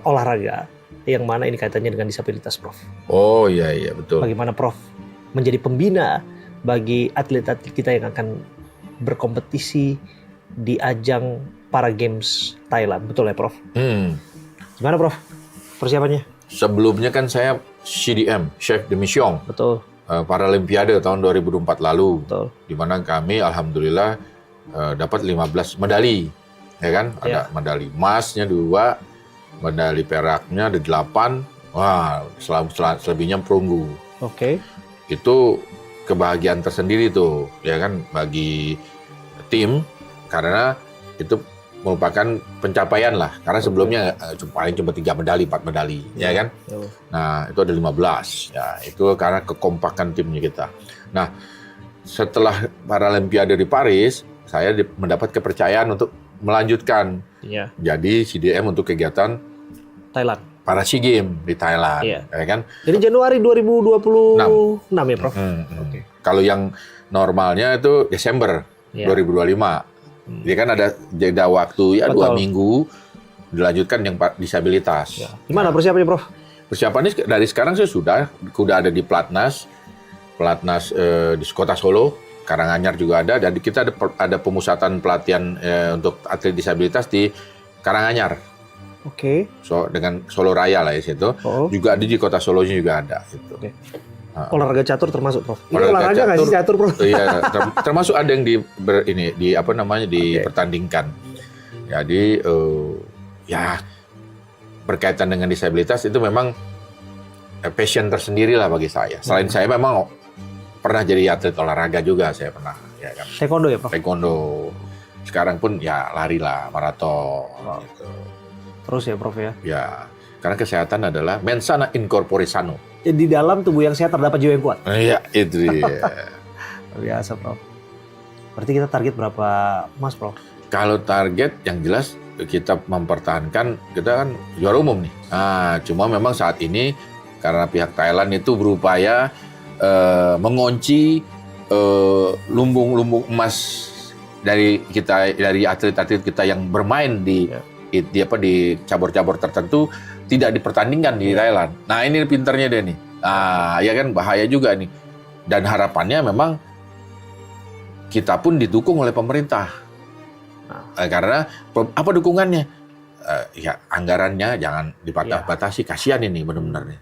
olahraga, yang mana ini kaitannya dengan disabilitas, Prof. Oh iya betul. Bagaimana Prof menjadi pembina bagi atlet-atlet kita yang akan berkompetisi di ajang Para Games Thailand, betul ya Prof? Gimana Prof persiapannya? Sebelumnya kan saya CDM, Chef de Mission, Betul, Paralimpiade tahun 2024 lalu, betul. di mana kami alhamdulillah dapat 15 medali, ya kan? Ada medali emasnya 2, medali peraknya ada 8, wah selebihnya perunggu. Oke. Itu kebahagiaan tersendiri tuh, ya kan, bagi tim, karena itu merupakan pencapaian lah, karena sebelumnya paling cuma 3 medali, 4 medali, ya kan? Nah, itu ada 15, ya itu karena kekompakan timnya kita. Nah, setelah Paralimpiade di Paris, saya mendapat kepercayaan untuk melanjutkan Iya. jadi CDM untuk kegiatan Thailand. para SEA Games di Thailand, Iya. ya kan? Jadi Januari 2026 ya Prof? Oke. Kalau yang normalnya itu Desember Iya. 2025. Jadi kan ada jeda waktu ya 2 Betul. minggu dilanjutkan yang disabilitas. Ya. Gimana persiapannya Prof? Persiapannya dari sekarang saya sudah ada di Platnas di Kota Solo, Karanganyar juga ada. Dan kita ada pemusatan pelatihan untuk atlet disabilitas di Karanganyar. Oke. Dengan Solo Raya lah di situ. Oh. Juga ada di Kota Solonya juga ada. Gitu. Oke. Olahraga catur termasuk Prof? Ini Olahraga olahraga nggak sih catur Prof? Iya, termasuk ada yang dipertandingkan. Jadi ya berkaitan dengan disabilitas itu memang passion tersendiri lah bagi saya. Selain saya memang pernah jadi atlet olahraga juga, saya pernah, ya kan. Taekwondo ya Prof? Taekwondo. Sekarang pun ya lari lah, maraton. Gitu. Terus ya Prof ya? Ya, karena kesehatan adalah mens sana in corpore sano. Ya, di dalam tubuh yang sehat terdapat jiwa yang kuat. Iya, itu dia. Luar biasa Prof. Berarti kita target berapa emas Prof? Kalau target yang jelas kita mempertahankan, kita kan juara umum nih. Nah, cuma memang saat ini karena pihak Thailand itu berupaya mengunci lumbung-lumbung emas dari atlet-atlet kita yang bermain di cabur-cabur tertentu tidak dipertandingkan di Thailand. Nah, ini pinternya dia nih. Nah, ya kan bahaya juga nih. Dan harapannya memang kita pun didukung oleh pemerintah. Karena apa dukungannya? Ya anggarannya jangan dibatasi. Kasihan ini benar-benar nih.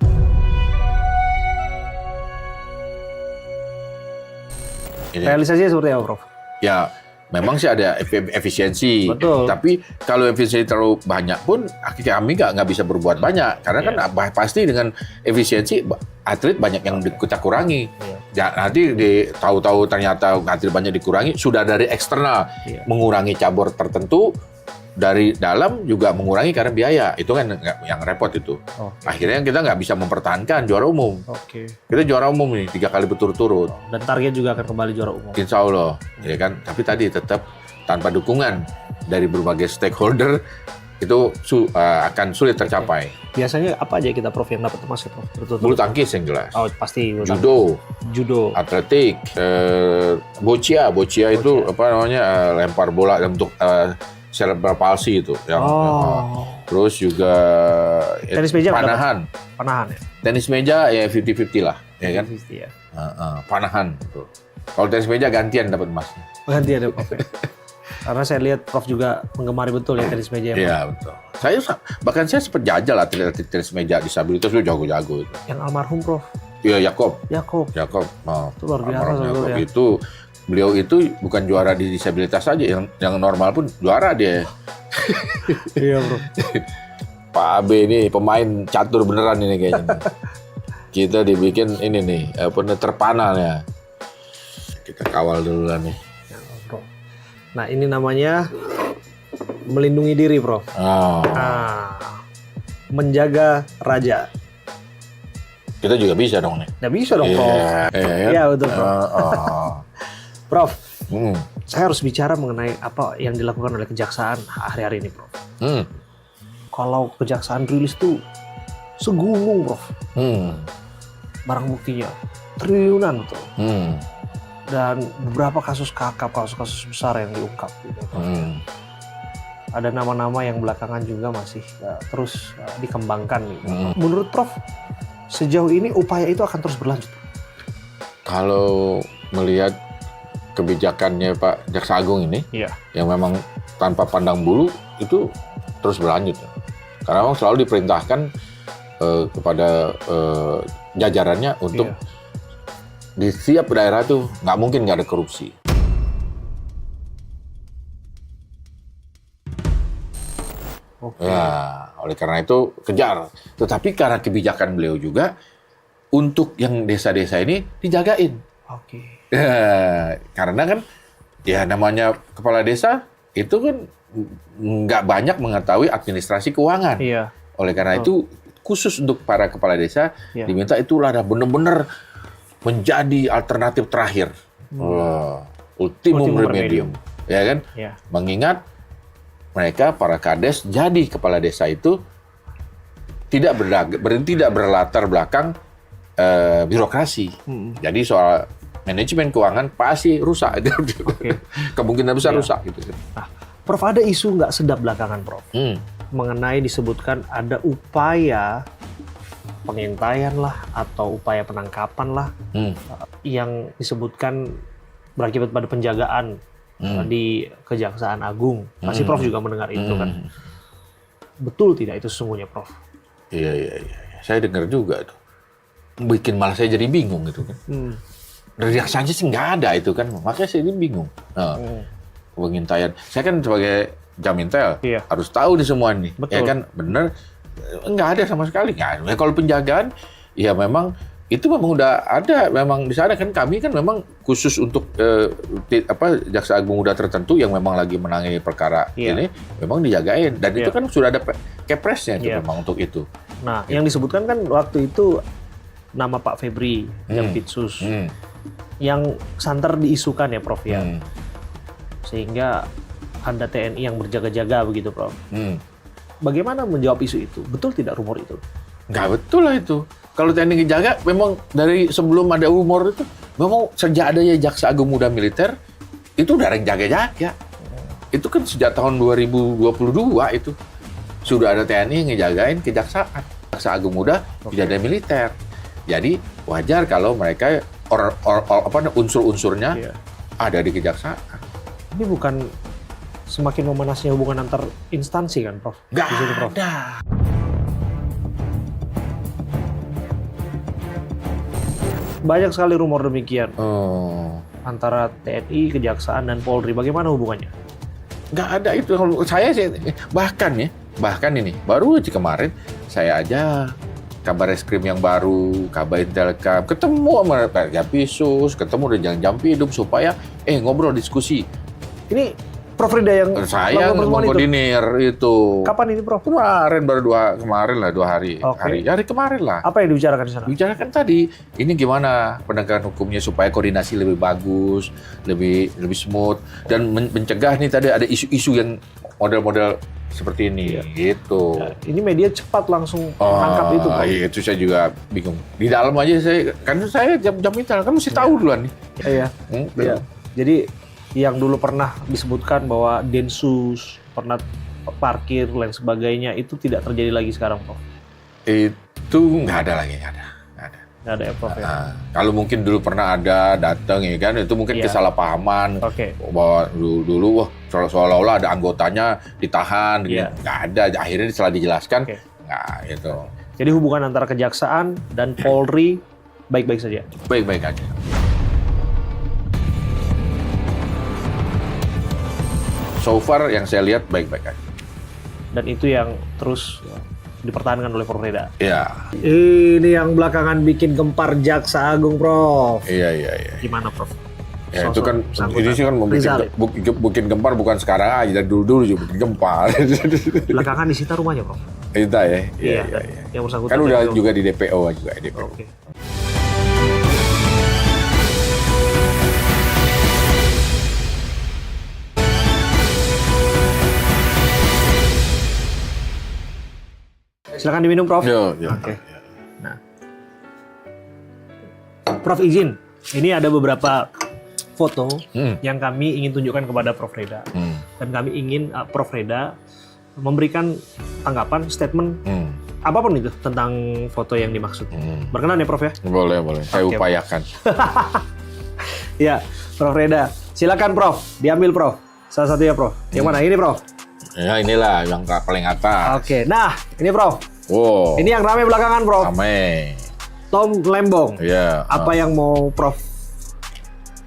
Realisasinya seperti apa Prof? Ya memang sih ada efisiensi. Betul. Tapi kalau efisiensi terlalu banyak pun kami nggak bisa berbuat banyak. Karena kan pasti dengan efisiensi atlet banyak yang kita kurangi. Ya, nanti tahu-tahu ternyata atlet banyak dikurangi, sudah dari eksternal mengurangi cabur tertentu, dari dalam juga mengurangi karena biaya. Itu kan yang repot itu. Akhirnya kita nggak bisa mempertahankan juara umum. Kita juara umum nih 3 kali berturut-turut. Dan target juga akan kembali juara umum. Insya Allah, ya kan. Tapi tadi tetap tanpa dukungan dari berbagai stakeholder itu akan sulit tercapai. Biasanya apa aja kita Prof yang dapat emas ya Prof? Bulu tangkis yang jelas. Oh pasti. Judo, atletik, boccia itu apa namanya lempar bola untuk cerebral palsy itu. Terus juga tenis meja panahan ya. Tenis meja ya 50-50 lah, ya kan? 50 ya. Panahan. Tuh. Kalau tenis meja gantian dapat emasnya. Gantian ya Prof. Karena saya lihat Prof juga menggemari betul ya tenis meja. Iya betul. Bahkan saya sempat jajal atlet tenis meja disabilitas itu jago-jago itu. Yang almarhum Prof. Iya Yakob. Itu luar biasa ya. Itu beliau itu bukan juara di disabilitas saja, yang normal pun juara dia. Iya Bro. Pak Abe ini pemain catur beneran ini kayaknya. Kita dibikin ini nih, terpanal ya. Kita kawal dulu lah nih. Nah ini namanya melindungi diri Prof. Menjaga raja. Kita juga bisa dong nih. Nggak bisa dong Prof. Iya betul Prof. Prof, saya harus bicara mengenai apa yang dilakukan oleh kejaksaan hari-hari ini, Prof. Kalau kejaksaan rilis tuh segulung, Prof. Barang buktinya triliunan, betul. Dan beberapa kasus kakap, kasus-kasus besar yang diungkap. Gitu, ada nama-nama yang belakangan juga masih terus dikembangkan. Gitu. Menurut Prof, sejauh ini upaya itu akan terus berlanjut? Kalau melihat kebijakannya Pak Jaksa Agung ini, Iya. yang memang tanpa pandang bulu itu terus berlanjut. Karena memang selalu diperintahkan kepada jajarannya untuk Iya. di setiap daerah tuh nggak mungkin nggak ada korupsi. Oke. Ya, oleh karena itu kejar. Tetapi karena kebijakan beliau juga untuk yang desa-desa ini dijagain. Oke. Karena kan ya namanya kepala desa itu kan nggak banyak mengetahui administrasi keuangan. Iya. Oleh karena itu khusus untuk para kepala desa Iya. diminta itulah benar-benar menjadi alternatif terakhir. Wah, ultimum Ultimum remedium. Ya kan? Iya. Mengingat mereka para kades jadi kepala desa itu tidak berlatar belakang birokrasi. Jadi soal manajemen keuangan pasti rusak. Oke. Kemungkinan besar Iya. rusak gitu. Nah, Prof, ada isu nggak sedap belakangan, Prof, mengenai disebutkan ada upaya pengintaian lah atau upaya penangkapan lah yang disebutkan berakibat pada penjagaan di Kejaksaan Agung. Pasti Prof juga mendengar itu kan. Betul tidak itu sesungguhnya, Prof? Iya. Saya dengar juga itu. Bikin malah saya jadi bingung gitu kan. Dari saja sih nggak ada itu kan. Makanya saya jadi bingung. Nah, pengintaian. Saya kan sebagai Jamintel Iya. harus tahu nih semua nih. Betul. Ya kan bener. Nggak ada sama sekali. Nggak. Ya, kalau penjagaan, ya memang itu memang udah ada. Memang di sana kan kami kan memang khusus untuk Jaksa Agung Muda tertentu yang memang lagi menangani perkara Iya. ini, memang dijagain. Dan itu Iya. kan sudah ada kepresnya itu Iya. memang untuk itu. Nah, yang disebutkan kan waktu itu nama Pak Febri Jampitsus yang santer diisukan ya, Prof ya. Sehingga ada TNI yang berjaga-jaga begitu, Prof. Bagaimana menjawab isu itu? Betul tidak rumor itu? Nggak betul lah itu. Kalau TNI ngejaga, memang dari sebelum ada rumor itu, memang sejak adanya Jaksa Agung Muda Militer, itu udah ada yang jaga-jaga. Itu kan sejak tahun 2022 itu. Sudah ada TNI yang ngejagain kejaksaan. Jaksa Agung Muda tidak ada militer. Jadi wajar kalau mereka unsur-unsurnya Iya. ada di kejaksaan. Ini bukan semakin memanasnya hubungan antar instansi kan, Prof? Nggak Di situ, Prof. ada. Banyak sekali rumor demikian Oh. antara TNI, Kejaksaan, dan Polri. Bagaimana hubungannya? Nggak ada itu. Kalau saya sih, bahkan ini baru aja kemarin saya aja Kabar Reskrim yang baru, Kabar Intelkam, ketemu sama Pak Jampitsus, ketemu dengan Jampidum supaya ngobrol diskusi. Ini Prof Rida yang Saya melakukan pertemuan itu. mengkoordinir itu. Kapan ini, Prof? Kemarin baru dua hari. Oke. Hari kemarin lah. Apa yang dibicarakan di sana? Bicarakan tadi, ini gimana penegakan hukumnya supaya koordinasi lebih bagus, lebih smooth, dan mencegah nih tadi ada isu-isu yang model-model seperti ini, gitu. Ya, ini media cepat langsung menangkap itu, Prof. Iya, itu saya juga bingung. Di dalam aja saya jam itu kan mesti tahu duluan nih. Iya. Iya. Jadi yang dulu pernah disebutkan bahwa Densus pernah parkir lain sebagainya itu tidak terjadi lagi sekarang, Prof. Itu nggak ada lagi, nggak ada. Nggak ada ya, Prof ya? Kalau mungkin dulu pernah ada datang ya kan, itu mungkin Iya. kesalahpahaman. Oke. Bahwa dulu wah seolah-olah ada anggotanya ditahan, Iya. nggak ada. Akhirnya setelah dijelaskan, Oke. nggak itu Jadi hubungan antara Kejaksaan dan Polri baik-baik saja. baik-baik aja. So far yang saya lihat baik-baik aja. Dan itu yang terus dipertahankan oleh Prof Rida. Iya, Ini yang belakangan bikin gempar Jaksa Agung, Prof. iya. Gimana, Prof? Ya, Sosok itu kan bersangkutan. ini sih kan Rizal. bikin gempar bukan sekarang aja, dari dulu juga bikin gempar. Belakangan disita rumahnya, Prof. Kita ya. Iya. Yang bersangkutan. Kan udah DPO. juga di DPO juga, DPO. Oke. Silakan diminum, Prof. Yo. Oke. Prof izin, ini ada beberapa foto yang kami ingin tunjukkan kepada Prof Rida. Dan kami ingin Prof Rida memberikan tanggapan, statement, apapun itu tentang foto yang dimaksud. Berkenan ya, Prof ya? Boleh. Saya Oke. upayakan. Ya, Prof Rida, Silakan Prof, diambil Prof. Salah satunya Prof. Yang mana? Ini Prof. Ya inilah yang paling atas. Oke, nah ini Prof. Wow. Ini yang ramai belakangan Prof. Ramai. Tom Lembong. Iya. Apa yang mau Prof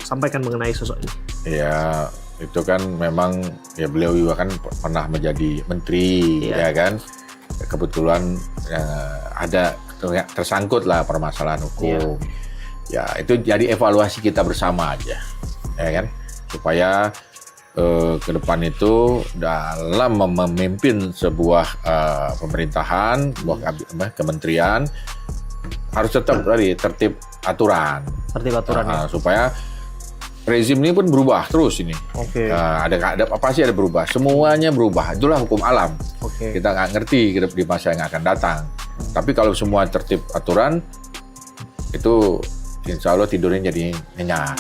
sampaikan mengenai sosok ini? Ya, itu kan memang ya beliau juga kan pernah menjadi menteri, Iya. ya kan. Kebetulan ada tersangkut lah permasalahan hukum. Ya, itu jadi evaluasi kita bersama aja, ya kan. Supaya ke depan itu dalam memimpin sebuah pemerintahan, sebuah kementerian harus tetap dari tertib aturan. Tertib aturan ya. Supaya rezim ini pun berubah terus ini. Oke. Ada apa sih ada berubah? Semuanya berubah. Itulah hukum alam. Oke. Kita nggak ngerti di masa yang akan datang. Tapi kalau semua tertib aturan, itu insya Allah tidurnya jadi nyenyak.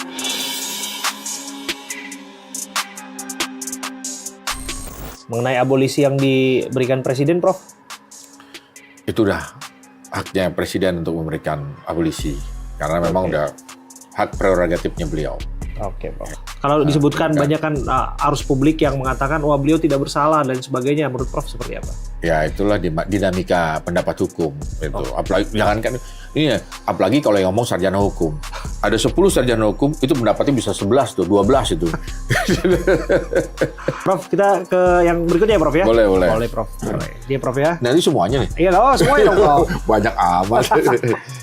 Mengenai abolisi yang diberikan Presiden, Prof? Itu udah haknya Presiden untuk memberikan abolisi. Karena memang udah hak prerogatifnya beliau. Oke, Prof. Kalau disebutkan banyak kan arus publik yang mengatakan wah beliau tidak bersalah dan sebagainya, menurut Prof seperti apa? Ya itulah dinamika pendapat hukum itu. Apalagi jangankan ini ya, apalagi kalau yang ngomong sarjana hukum. Ada 10 sarjana hukum itu pendapatnya bisa 11 tuh, 12 itu. Prof, kita ke yang berikutnya ya, Prof ya? Boleh. Boleh, Prof. Boleh. Dia Prof ya? Nah, ini semuanya nih. Iya, semuanya dong, Prof. Banyak amat.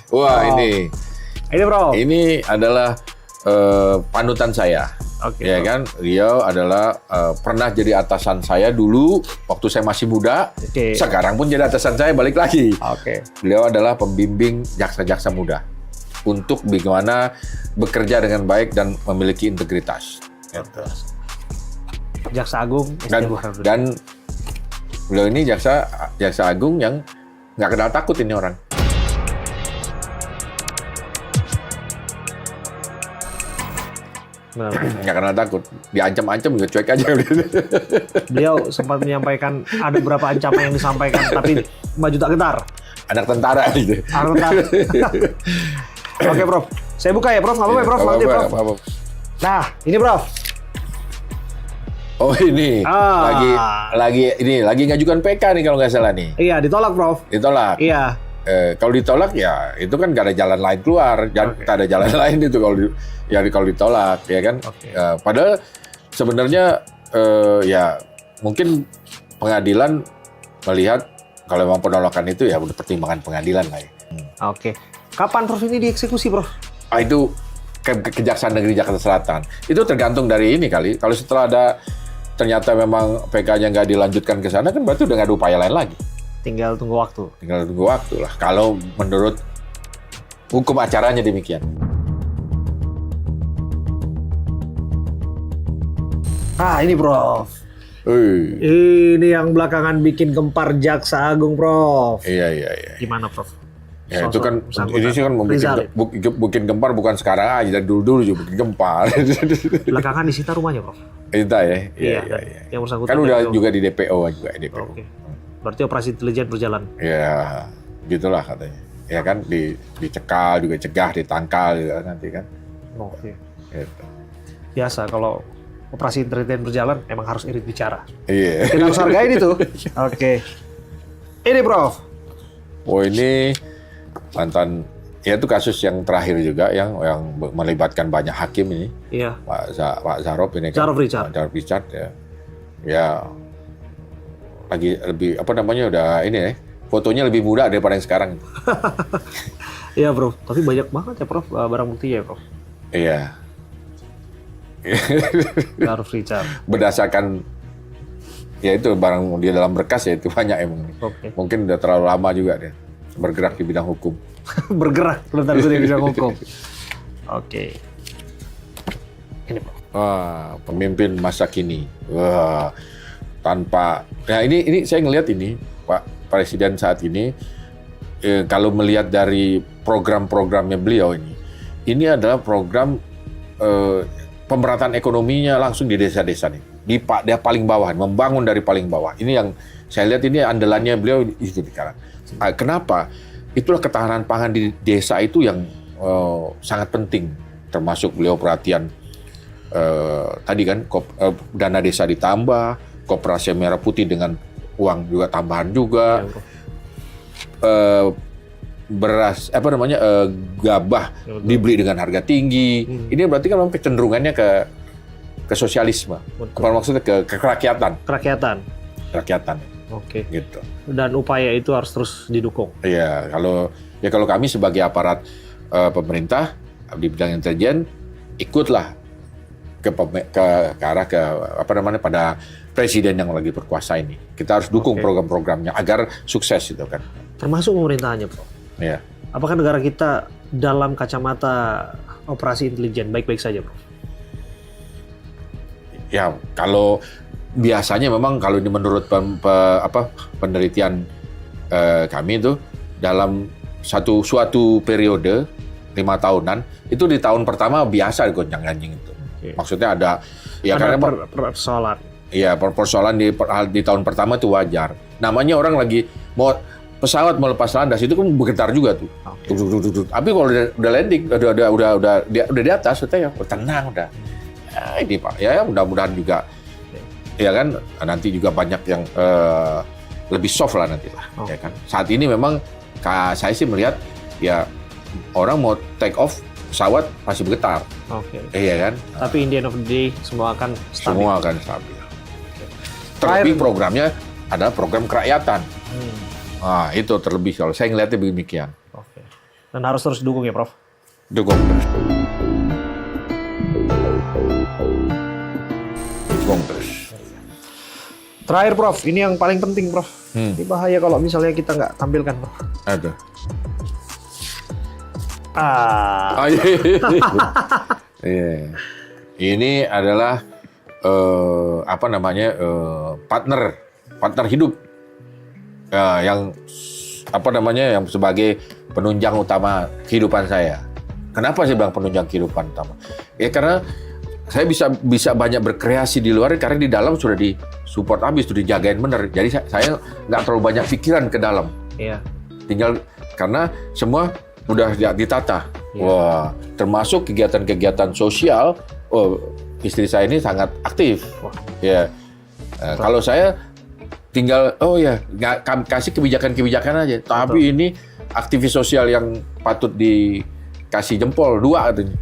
Wah, ini Prof. ini adalah panutan saya. Oke. Ya kan, Rio adalah pernah jadi atasan saya dulu waktu saya masih muda. Oke. Sekarang pun jadi atasan saya balik lagi. Oke. Beliau adalah pembimbing jaksa-jaksa muda untuk bagaimana bekerja dengan baik dan memiliki integritas. Jaksa Agung Dan, ST Burhanuddin. dan beliau ini jaksa agung yang nggak kenal takut ini orang. Benar. Nggak kenal takut, diancam-ancam juga cuek aja. Beliau sempat menyampaikan ada beberapa ancaman yang disampaikan tapi maju tak gentar. Anak tentara gitu. Harus Oke, Prof. Saya buka ya, Prof. Nggak apa-apa ya, Prof. Nggak Nanti, apa-apa, Prof. nggak apa-apa. Nah, ini, Prof. Oh ini lagi ngajukan PK nih kalau nggak salah nih. Iya, ditolak, Prof. Ditolak. Iya. Kalau ditolak ya itu kan nggak ada jalan lain keluar, nggak ada jalan lain itu kalau ditolak ya kan. Oke. Padahal sebenarnya ya mungkin pengadilan melihat kalau memang penolakan itu ya udah pertimbangan pengadilan lah ya. Oke. Kapan, Prof, ini dieksekusi, Prof? Itu Kejaksaan Negeri Jakarta Selatan. Itu tergantung dari ini kali. Kalau setelah ada ternyata memang PK-nya nggak dilanjutkan ke sana kan berarti udah nggak ada upaya lain lagi. Tinggal tunggu waktu. Tinggal tunggu waktu lah. Kalau menurut hukum acaranya demikian. Ah, ini, Prof. Ini yang belakangan bikin gempar Jaksa Agung, Prof. Iya. Gimana, Prof? Ya itu kan ini sih kan Rizal. bikin gempar bukan sekarang aja dari dulu juga bikin gempar. Belakangan disita rumahnya, Prof. Itu ya. Iya. Yang bersangkutan. Kan udah DPO. juga di DPO juga DPO. Oke. Berarti operasi intelijen berjalan. Ya, gitulah katanya. Ya kan dicekal juga, cegah, ditangkal juga nanti kan. Oke. Gitu. Biasa kalau operasi intelijen berjalan emang harus irit bicara. Iya. Kita harus hargain itu. Oke. Ini, Prof. Oh ini mantan ya itu kasus yang terakhir juga yang melibatkan banyak hakim ini. Iya. Pak Zarop ini kan. Zarop Richard. Zarop Richard ya. Ya lagi lebih apa namanya udah ini ya. Fotonya lebih muda daripada yang sekarang. Iya, Prof. Tapi banyak banget ya, Prof, barang buktinya ya, Prof. Iya. Zarop Richard. Berdasarkan ya itu barang dia dalam berkas ya itu banyak emang. Oke. Mungkin udah terlalu lama juga dia bergerak di bidang hukum. Bergerak belum tentu dia bisa hukum. Oke. Ini, Prof. Wah, pemimpin masa kini. Wah, tanpa ya ini saya ngelihat ini Pak Presiden saat ini kalau melihat dari program-programnya beliau ini adalah program pemerataan ekonominya langsung di desa-desa nih. Dia paling bawah, membangun dari paling bawah. Ini yang saya lihat ini andalannya beliau itu sekarang. Kenapa? Itulah ketahanan pangan di desa itu yang sangat penting, termasuk beliau perhatian tadi kan dana desa ditambah, Koperasi Merah Putih dengan uang juga tambahan juga. Ya, Prof. Beras gabah Ya, betul. dibeli dengan harga tinggi. Ini berarti kan memang kecenderungannya ke sosialisme. Betul. Apa maksudnya ke kerakyatan, Kerakyatan. Oke. gitu. Dan upaya itu harus terus didukung. Iya, kalau kami sebagai aparat pemerintah di bidang intelijen ikutlah ke arah pada presiden yang lagi berkuasa ini. Kita harus dukung Oke. program-programnya agar sukses itu kan. Termasuk pemerintahannya, Prof. Iya. Apakah negara kita dalam kacamata operasi intelijen baik-baik saja, Prof? Ya, kalau biasanya memang kalau ini menurut penelitian kami itu dalam suatu periode 5 tahunan itu di tahun pertama biasa gonjang-ganjing itu. Oke. Maksudnya ada ya Ada karena persoalan. ya persoalan di tahun pertama itu wajar. Namanya orang lagi pesawat mau lepas landas itu kan bergetar juga tuh. Oke. Duduk. Tapi kalau udah landing, udah di atas, udah ya tenang udah. Ya, ini Pak, ya mudah-mudahan juga, ya kan nanti juga banyak yang lebih soft lah nanti lah, Oh. ya kan. Saat ini memang saya sih melihat ya orang mau take off pesawat masih bergetar, Oke. iya kan. Tapi in the end of the day semua akan stabil. Semua akan stabil. Terlebih programnya adalah program kerakyatan. Nah, itu terlebih kalau saya ngelihatnya demikian. Oke. Dan harus terus dukung ya, Prof. Dukung terus. Dukung terus. Terakhir, Prof. Ini yang paling penting, Prof. Ini bahaya kalau misalnya kita nggak tampilkan, Prof. Aduh. Ah. Oh, iya. Iya. Ini adalah partner hidup yang yang sebagai penunjang utama kehidupan saya. Kenapa saya bilang penunjang kehidupan utama? Ya karena saya bisa banyak berkreasi di luar karena di dalam sudah disupport habis, sudah dijagain bener. Jadi saya nggak terlalu banyak pikiran ke dalam. Iya. Tinggal karena semua udah ditata. Iya. Wah, termasuk kegiatan-kegiatan sosial. Oh, istri saya ini sangat aktif. Wah. Ya, kalau saya tinggal kasih kebijakan-kebijakan aja. Tapi ini aktivis sosial yang patut dikasih jempol 2 katanya.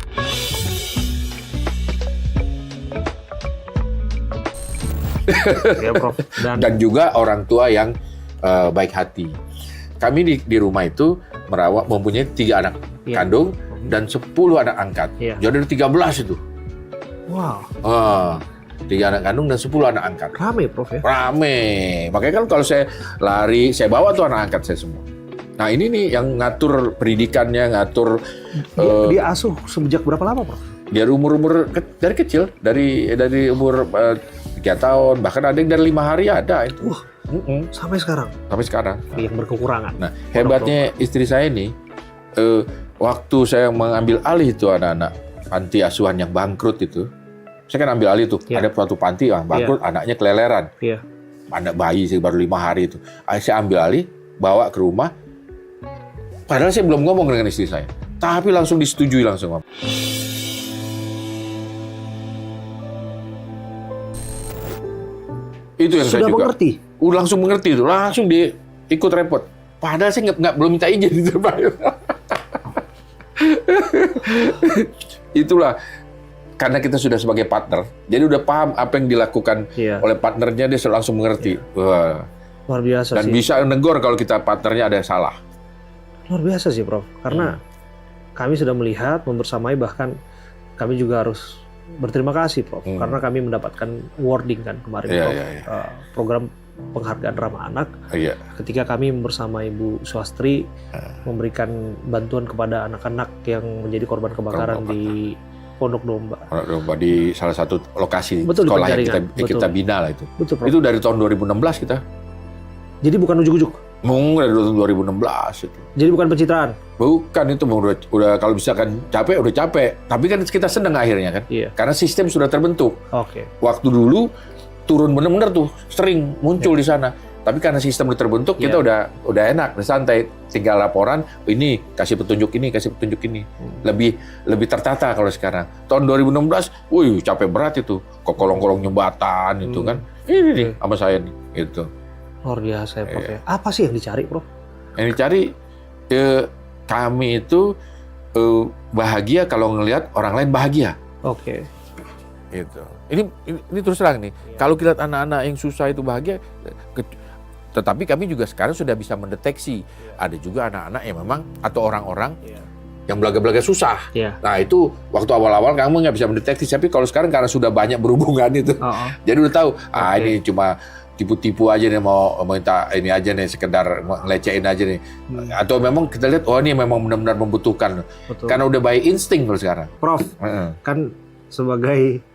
Ya, Prof. Dan juga orang tua yang baik hati. Kami di rumah itu mempunyai 3 anak Iya. kandung dan 10 anak angkat. Iya. Jadi ada 13 itu. Wow. 3 anak kandung dan 10 anak angkat. Rame, Prof ya. Rame. Makanya kan kalau saya lari, saya bawa tuh anak angkat saya semua. Nah ini nih yang ngatur pendidikannya, ngatur Dia asuh sejak berapa lama, Prof? dari umur dari kecil, dari umur 3 tahun, bahkan ada yang dari 5 hari ada itu. Wah. Sampai sekarang. Sampai sekarang. Yang berkekurangan. Nah, hebatnya istri saya ini, waktu saya mengambil alih itu anak-anak panti asuhan yang bangkrut itu, saya kan ambil alih tuh, Iya. ada suatu panti yang bangkrut, anaknya keleleran, Iya. anak bayi sih baru 5 hari itu. Saya ambil alih, bawa ke rumah, padahal saya belum ngomong dengan istri saya, tapi langsung disetujui langsung. Itu yang saya Sudah juga. mengerti. Langsung mengerti itu, langsung dia ikut repot. Padahal saya belum minta izin itu, Pak. Itulah karena kita sudah sebagai partner, jadi udah paham apa yang dilakukan oleh partnernya, dia langsung mengerti. Wah. Luar biasa Dan sih. bisa negor kalau kita partnernya ada yang salah. Luar biasa sih, Prof. Karena kami sudah melihat, membersamai, bahkan kami juga harus berterima kasih, Prof. Karena kami mendapatkan awarding kan kemarin, Prof. Program penghargaan ramah anak. Iya. Ketika kami bersama Ibu Swastri memberikan bantuan kepada anak-anak yang menjadi korban kebakaran di Pondok Domba. Di salah satu lokasi Betul, di sekolah yang penjaringan. kita bina lah itu. Betul, Prof. Itu dari tahun 2016 kita. Jadi bukan ujuk-ujuk. Dari tahun 2016 itu. Jadi bukan pencitraan. Bukan itu udah kalau misalkan capek udah capek. Tapi kan kita senang akhirnya kan. Iya. Karena sistem sudah terbentuk. Oke. Waktu dulu turun bener-bener tuh sering muncul di sana. Tapi karena sistem udah terbentuk, kita udah enak, udah santai. Tinggal laporan, ini kasih petunjuk ini, kasih petunjuk ini. Lebih tertata kalau sekarang. Tahun 2016, wih capek berat itu. Kok kolong-kolong jembatan itu kan. Ini nih sama saya nih, gitu. Luar biasa ya Prof. Apa sih yang dicari Prof? Yang dicari, kami itu bahagia kalau ngelihat orang lain bahagia. Oke. Gitu. Ini terus terang nih, kalau kita lihat anak-anak yang susah itu bahagia, tetapi kami juga sekarang sudah bisa mendeteksi ada juga anak-anak yang memang atau orang-orang yang belaga-belaga susah. Nah itu waktu awal-awal kamu nggak bisa mendeteksi, tapi kalau sekarang karena sudah banyak berhubungan itu, jadi udah tahu ini cuma tipu-tipu aja nih, mau minta ini aja nih, sekedar ngelecehin aja nih, atau memang kita lihat ini memang benar-benar membutuhkan. Betul. Karena udah by insting kalau sekarang. Prof, kan sebagai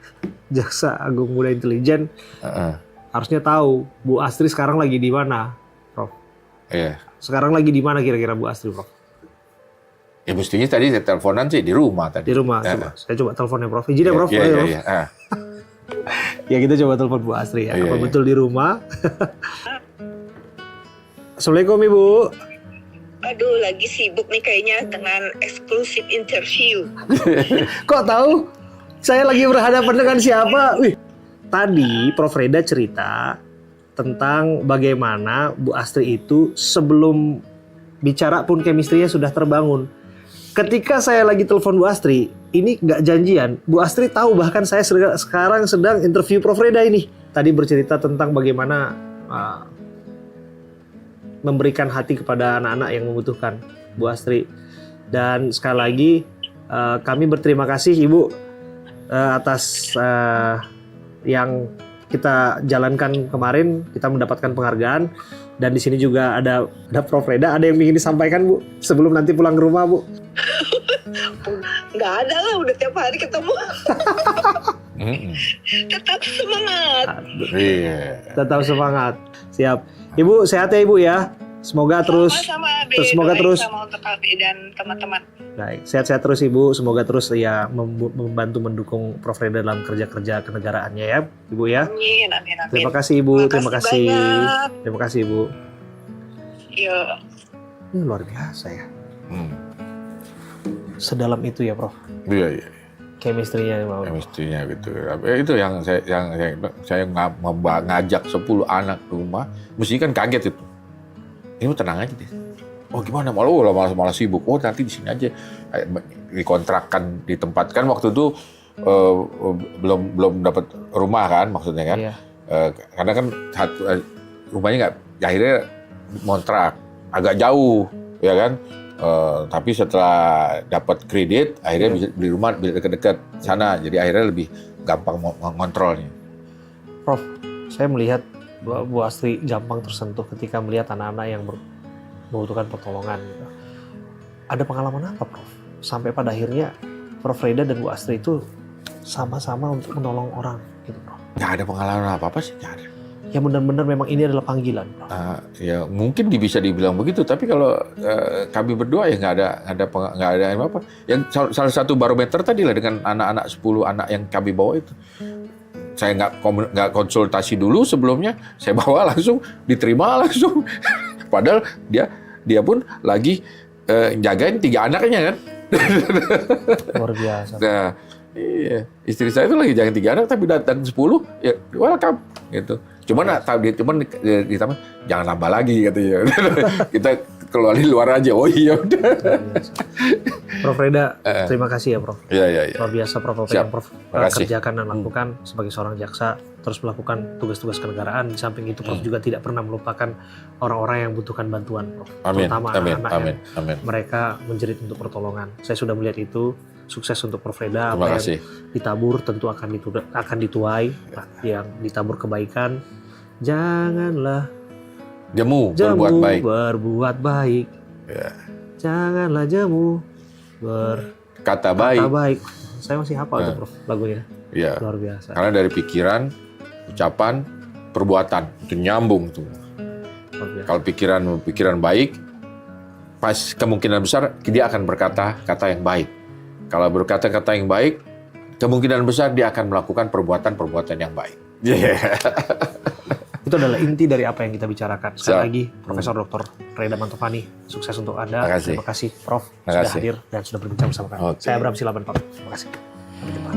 Jaksa Agung Muda Intelijen, harusnya tahu Bu Astri sekarang lagi di mana, Prof. Iya. Sekarang lagi di mana kira-kira Bu Astri, Prof? Ya mestinya tadi saya teleponan sih di rumah tadi. Di rumah. Saya coba teleponnya Prof. Izin ya Prof. Iya. Ya kita coba telepon Bu Astri ya. Apa betul di rumah? Assalamualaikum Ibu. Aduh, lagi sibuk nih kayaknya dengan eksklusif interview. Kok tahu? Saya lagi berhadapan dengan siapa? Wih, tadi Prof Reda cerita tentang bagaimana Bu Astri itu sebelum bicara pun chemistry-nya sudah terbangun. Ketika saya lagi telepon Bu Astri, ini nggak janjian. Bu Astri tahu bahkan saya sekarang sedang interview Prof Reda ini. Tadi bercerita tentang bagaimana memberikan hati kepada anak-anak yang membutuhkan, Bu Astri. Dan sekali lagi kami berterima kasih Ibu atas yang kita jalankan kemarin. Kita mendapatkan penghargaan, dan di sini juga ada Prof Reda. Ada yang ingin disampaikan Bu sebelum nanti pulang ke rumah Bu? Nggak ada lah, udah tiap hari ketemu. Tetap semangat. Iya. Tetap semangat. Siap. Ibu sehat ya Ibu ya. Semoga terus Sama-sama, semoga doain terus sama untuk Abi dan teman-teman. baik, sehat-sehat terus Ibu. Semoga terus ya membantu mendukung Prof Reda dalam kerja-kerja kenegaraannya ya, Ibu ya. Amin. Terima kasih Ibu, terima kasih. banyak. Terima kasih Ibu. Yo. Ini luar biasa ya. Sedalam itu ya Prof. Iya. Chemistry-nya mau. Mestinya gitu. Itu yang saya ngajak 10 anak ke rumah, mesti kan kaget itu. Ini tenang aja deh. Oh gimana? Malah sibuk. Oh nanti di sini aja. Dikontrakkan, ditempatkan waktu itu belum dapat rumah kan, maksudnya kan. Iya. Karena kan rumahnya nggak, akhirnya kontrak agak jauh, ya kan. Tapi setelah dapat kredit, akhirnya bisa beli rumah dekat-dekat sana. Jadi akhirnya lebih gampang mengontrolnya. Prof, saya melihat Bu Astri gampang tersentuh ketika melihat anak-anak yang membutuhkan pertolongan. Gitu. Ada pengalaman apa, Prof? Sampai pada akhirnya Prof Reda dan Bu Astri itu sama-sama untuk menolong orang, gitu, Prof. Nggak ada pengalaman apa-apa sih, nggak ada. Ya benar-benar memang ini adalah panggilan, Prof. Ya mungkin bisa dibilang begitu, tapi kalau kami berdua ya nggak ada apa-apa. Yang salah satu barometer tadi lah dengan anak-anak 10 anak yang kami bawa itu. Saya nggak konsultasi dulu sebelumnya, saya bawa langsung, diterima langsung. Padahal dia pun lagi jagain 3 anaknya kan. Luar biasa. Nah, iya, istri saya itu lagi jagain 3 anak, tapi datang 10, ya welcome gitu. Cuman ditambah jangan nambah lagi katanya. Kita keluar di luar aja. Oh iya udah. Prof Reda, terima kasih ya Prof. Iya. Luar biasa Prof yang Prof kerjakan dan lakukan sebagai seorang jaksa, terus melakukan tugas-tugas kenegaraan. Di samping itu Prof juga tidak pernah melupakan orang-orang yang membutuhkan bantuan, Prof. Amin. Terutama Amin. anak-anak Amin. yang Amin. mereka menjerit untuk pertolongan. Saya sudah melihat itu. Sukses untuk Prof Reda. Terima Apa kasih. yang ditabur tentu akan dituai. Yang ditabur kebaikan, janganlah Jamu berbuat baik. Ya. Janganlah jamu Kata baik. Saya masih hafal tuh Prof lagunya. Iya. Luar biasa. Karena dari pikiran, ucapan, perbuatan itu nyambung tuh. Luar biasa. Kalau pikiran baik, pas kemungkinan besar dia akan berkata kata yang baik. Kalau berkata-kata yang baik, kemungkinan besar dia akan melakukan perbuatan-perbuatan yang baik. Yeah. Itu adalah inti dari apa yang kita bicarakan. Sekali Siap. lagi, Profesor Dr. Reda Mantovani, sukses untuk Anda. Terima kasih. Terima kasih, Prof, Terima sudah kasih. hadir dan sudah berbincang bersama kami. Oke. Saya Abraham Silaban, Pak. Terima kasih. Sampai jumpa.